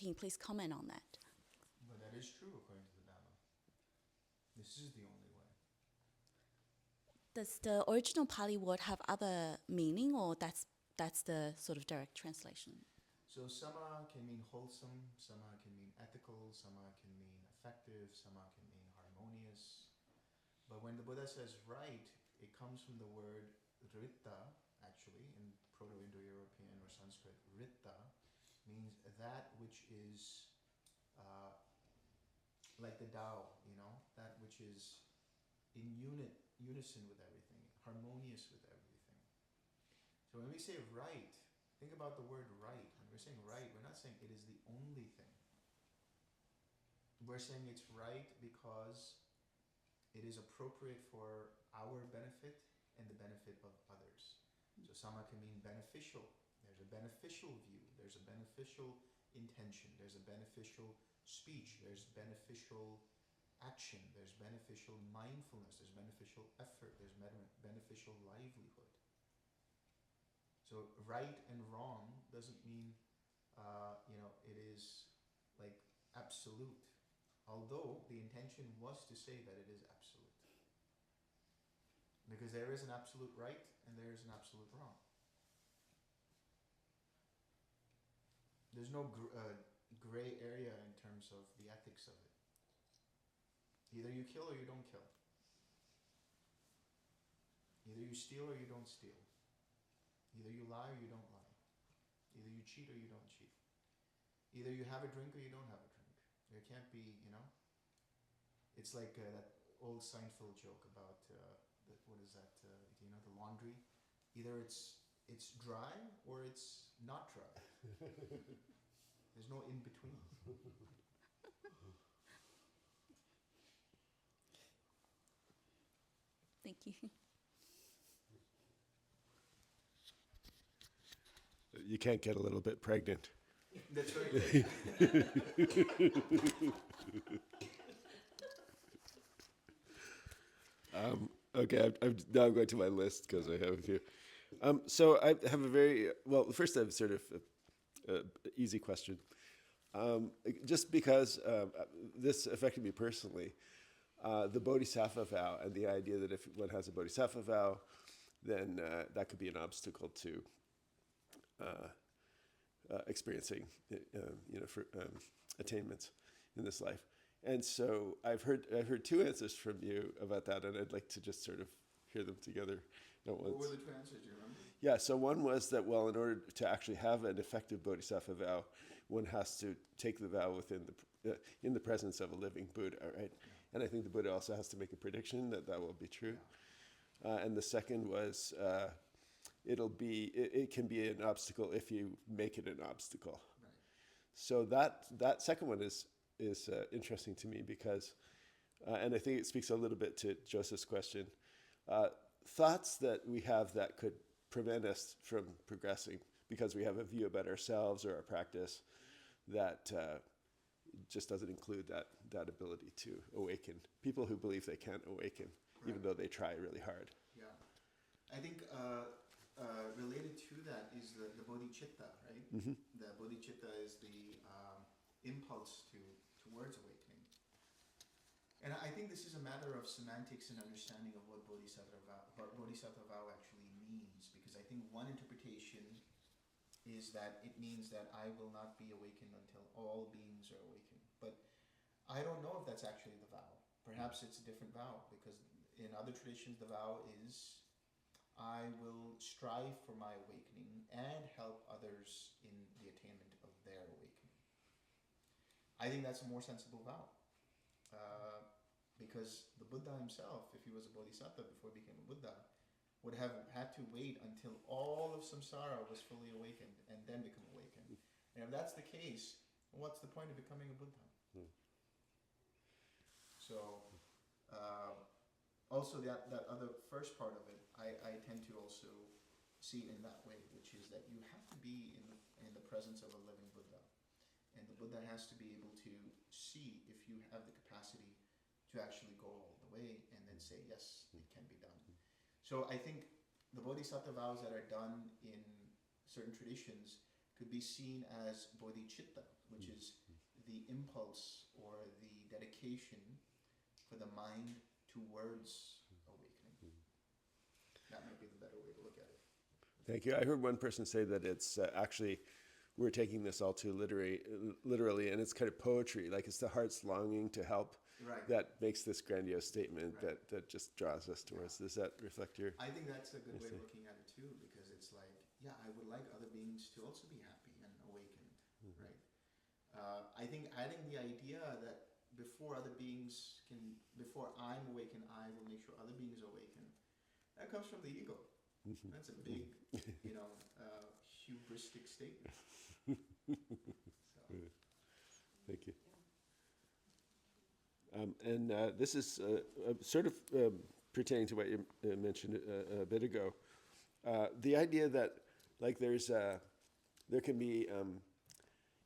you please comment on that? But that is true according to the Dhamma. This is the only way. Does the original Pali word have other meaning, or that's the sort of direct translation? So sama can mean wholesome, sama can mean ethical, sama can mean effective, sama can mean harmonious. But when the Buddha says right, it comes from the word ritta, actually, in Proto-Indo-European or Sanskrit. Ritta means that which is like the Tao, that which is in unison with everything, harmonious with everything. So when we say right, think about the word right. When We're saying right. We're not saying it is the only thing. We're saying it's right because it is appropriate for our benefit and the benefit of others. So sama can mean beneficial. There's a beneficial view. There's a beneficial intention. There's a beneficial speech. There's beneficial action. There's beneficial mindfulness. There's beneficial effort. There's beneficial livelihood. So right and wrong doesn't mean, it is like absolute. Although the intention was to say that it is absolute. Because there is an absolute right and there is an absolute wrong. There's no gray area in terms of the ethics of it. Either you kill or you don't kill. Either you steal or you don't steal. Either you lie or you don't lie. Either you cheat or you don't cheat. Either you have a drink or you don't have a drink. There can't be, it's like that old Seinfeld joke about, what is that, the laundry? Either it's dry or it's not dry. There's no in between. Thank you. You can't get a little bit pregnant. That's right. Okay, I'm now going to my list because I have a few. So I have a very, first I have sort of a easy question. Just because this affected me personally, the Bodhisattva vow and the idea that if one has a Bodhisattva vow, then that could be an obstacle to experiencing, attainments in this life. And so I've heard two answers from you about that, and I'd like to just sort of hear them together at once. What were the two answers? Do you remember? Yeah. So one was that, well, in order to actually have an effective Bodhisattva vow, one has to take the vow within in the presence of a living Buddha, right? And I think the Buddha also has to make a prediction that will be true. And the second was it can be an obstacle if you make it an obstacle. Right. So that second one is interesting to me because, and I think it speaks a little bit to Joseph's question, thoughts that we have that could prevent us from progressing because we have a view about ourselves or our practice that just doesn't include that ability to awaken. People who believe they can't awaken, even though they try really hard. Yeah. I think related to that is the bodhicitta, right? Mm-hmm. The bodhicitta is the impulse towards awakening. And I think this is a matter of semantics and understanding of what bodhisattva vow actually means, because I think one interpretation is that it means that I will not be awakened until all beings are awakened. But I don't know if that's actually the vow. Perhaps it's a different vow, because in other traditions the vow is I will strive for my awakening and help others in the attainment of their awakening. I think that's a more sensible vow. Because the Buddha himself, if he was a bodhisattva before he became a Buddha, would have had to wait until all of samsara was fully awakened and then become awakened. And if that's the case, what's the point of becoming a Buddha? So, also that other first part of it, I tend to also see it in that way, which is that you have to be in the presence of a living Buddha. And the Buddha has to be able to see if you have the capacity to actually go all the way and then say, yes, it can be done. So I think the bodhisattva vows that are done in certain traditions could be seen as bodhicitta, which is the impulse or the dedication for the mind towards awakening. That might be the better way to look at it. Thank you. I heard one person say that it's actually, we're taking this all too literally, and it's kind of poetry, like it's the heart's longing to help. Right. That makes this grandiose statement Right. that just draws us towards. Does that reflect your? I think that's a good way see. of looking at it too, because it's like, yeah, I would like other beings to also be happy and awakened, right? I think adding the idea that before I'm awakened, I will make sure other beings are awakened. That comes from the ego. That's a big, hubristic statement. So. Thank you. And this is sort of pertaining to what you mentioned a bit ago. The idea that like there can be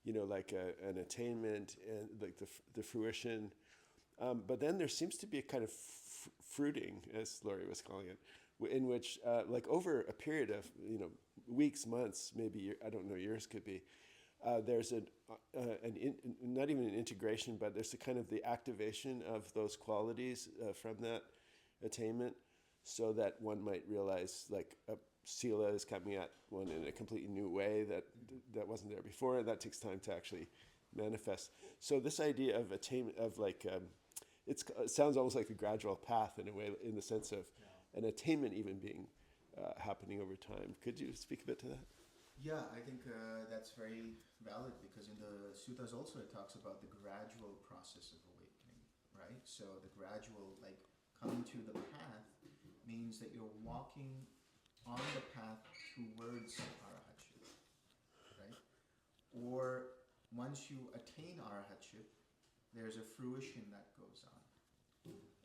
like an attainment and like the fruition, but then there seems to be a kind of fruiting, as Laurie was calling it, in which like over a period of weeks, months, maybe I don't know, years could be. There's not even an integration, but there's a kind of the activation of those qualities from that attainment, so that one might realize like a sila is coming at one in a completely new way that wasn't there before, and that takes time to actually manifest. So this idea of attainment, of like, it sounds almost like a gradual path in a way, in the sense of an attainment even being happening over time. Could you speak a bit to that? Yeah, I think that's very valid, because in the suttas also it talks about the gradual process of awakening, right? So the gradual, like coming to the path, means that you're walking on the path towards arahatship, right? Or once you attain arahatship, there's a fruition that goes on,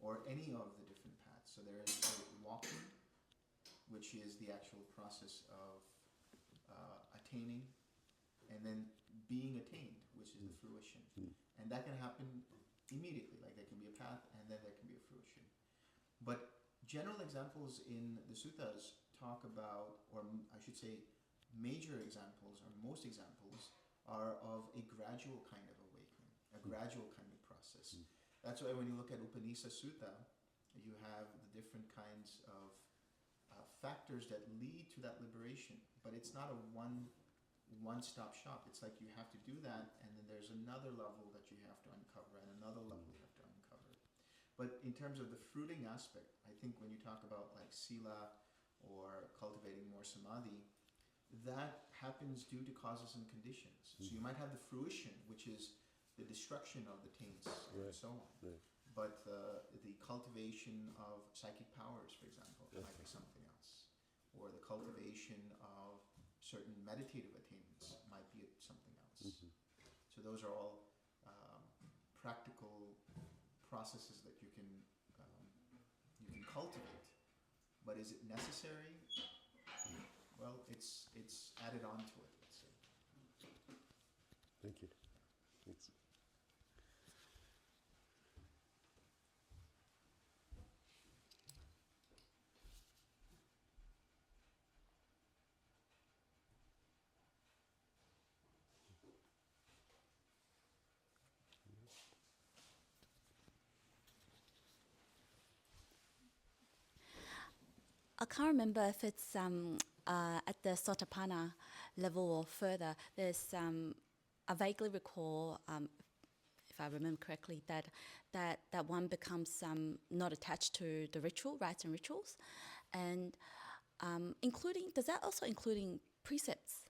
or any of the different paths. So there is walking, which is the actual process of attaining, and then being attained, which is the fruition. And that can happen immediately, like there can be a path and then there can be a fruition. But general examples in the suttas talk about, or I should say major examples, or most examples, are of a gradual kind of awakening, a gradual kind of process. That's why when you look at Upanisa Sutta, you have the different kinds of factors that lead to that liberation, but it's not a one-stop shop. It's like you have to do that, and then there's another level that you have to uncover, and another level you have to uncover. But in terms of the fruiting aspect, I think when you talk about like sila or cultivating more samadhi, that happens due to causes and conditions. So you might have the fruition, which is the destruction of the taints and so on. Right. But the cultivation of psychic powers, for example, might be something else. Or the cultivation of certain meditative attainments might be something else. So those are all practical processes that you can cultivate. But is it necessary? Well, it's added on to it, let's say. Thank you. Thanks. I can't remember if it's at the Sotapanna level or further. There's I vaguely recall, if I remember correctly, that one becomes not attached to the rites and rituals, and does that also including precepts?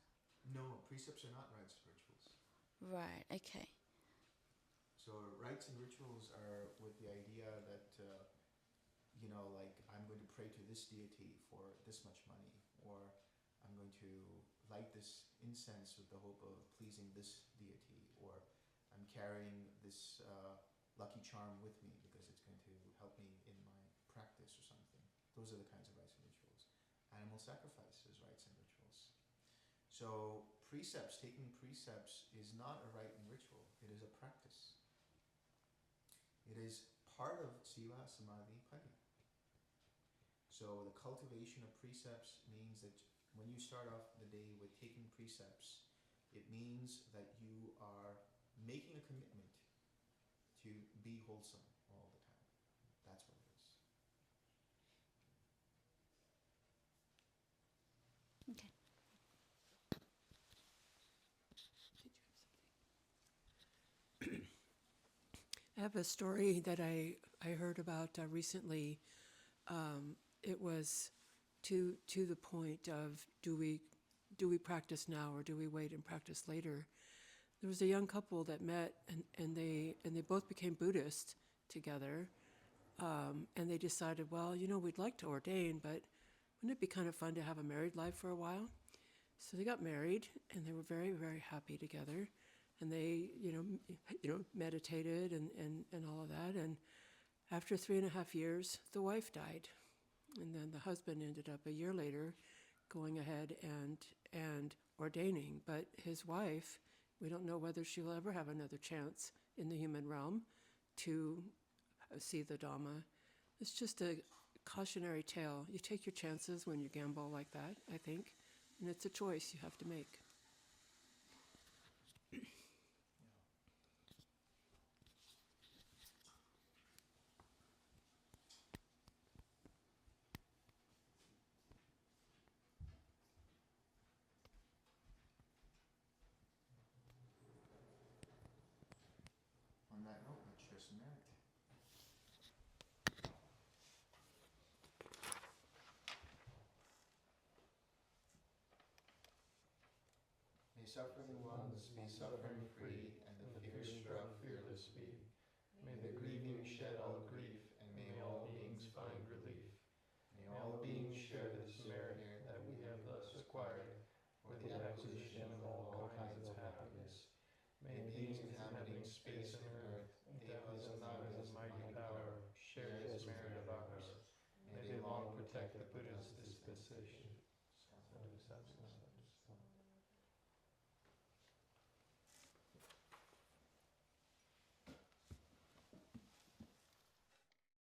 No, precepts are not rites and rituals. Right. Okay. So rites and rituals are with the idea that like I'm going to pray to this deity for this much money, or I'm going to light this incense with the hope of pleasing this deity, or I'm carrying this lucky charm with me because it's going to help me in my practice or something. Those are the kinds of rites and rituals. Animal sacrifice is rites and rituals. So taking precepts is not a rite and ritual. It is a practice. It is part of sila, samadhi, prajna. So the cultivation of precepts means that when you start off the day with taking precepts, it means that you are making a commitment to be wholesome all the time. That's what it is. Okay. I have a story that I heard about recently. It was to the point of do we practice now or do we wait and practice later? There was a young couple that met and they both became Buddhist together, and they decided, well, we'd like to ordain, but wouldn't it be kind of fun to have a married life for a while? So they got married, and they were very, very happy together. And they, meditated and all of that. And after 3.5 years, the wife died. And then the husband ended up a year later going ahead and ordaining. But his wife, we don't know whether she will ever have another chance in the human realm to see the Dhamma. It's just a cautionary tale. You take your chances when you gamble like that, I think. And it's a choice you have to make. On that note, let's share some merit. May suffering ones be suffering free, and the fear-struck fearless be. May the grieving shed all grief, and may all beings find relief. May all beings share this merit that we have thus acquired, for the acquisition of all kinds of happiness. May beings inhabiting space and earth, devas and nagas of mighty power, share this merit of ours. May they long protect the Buddha's dispensation.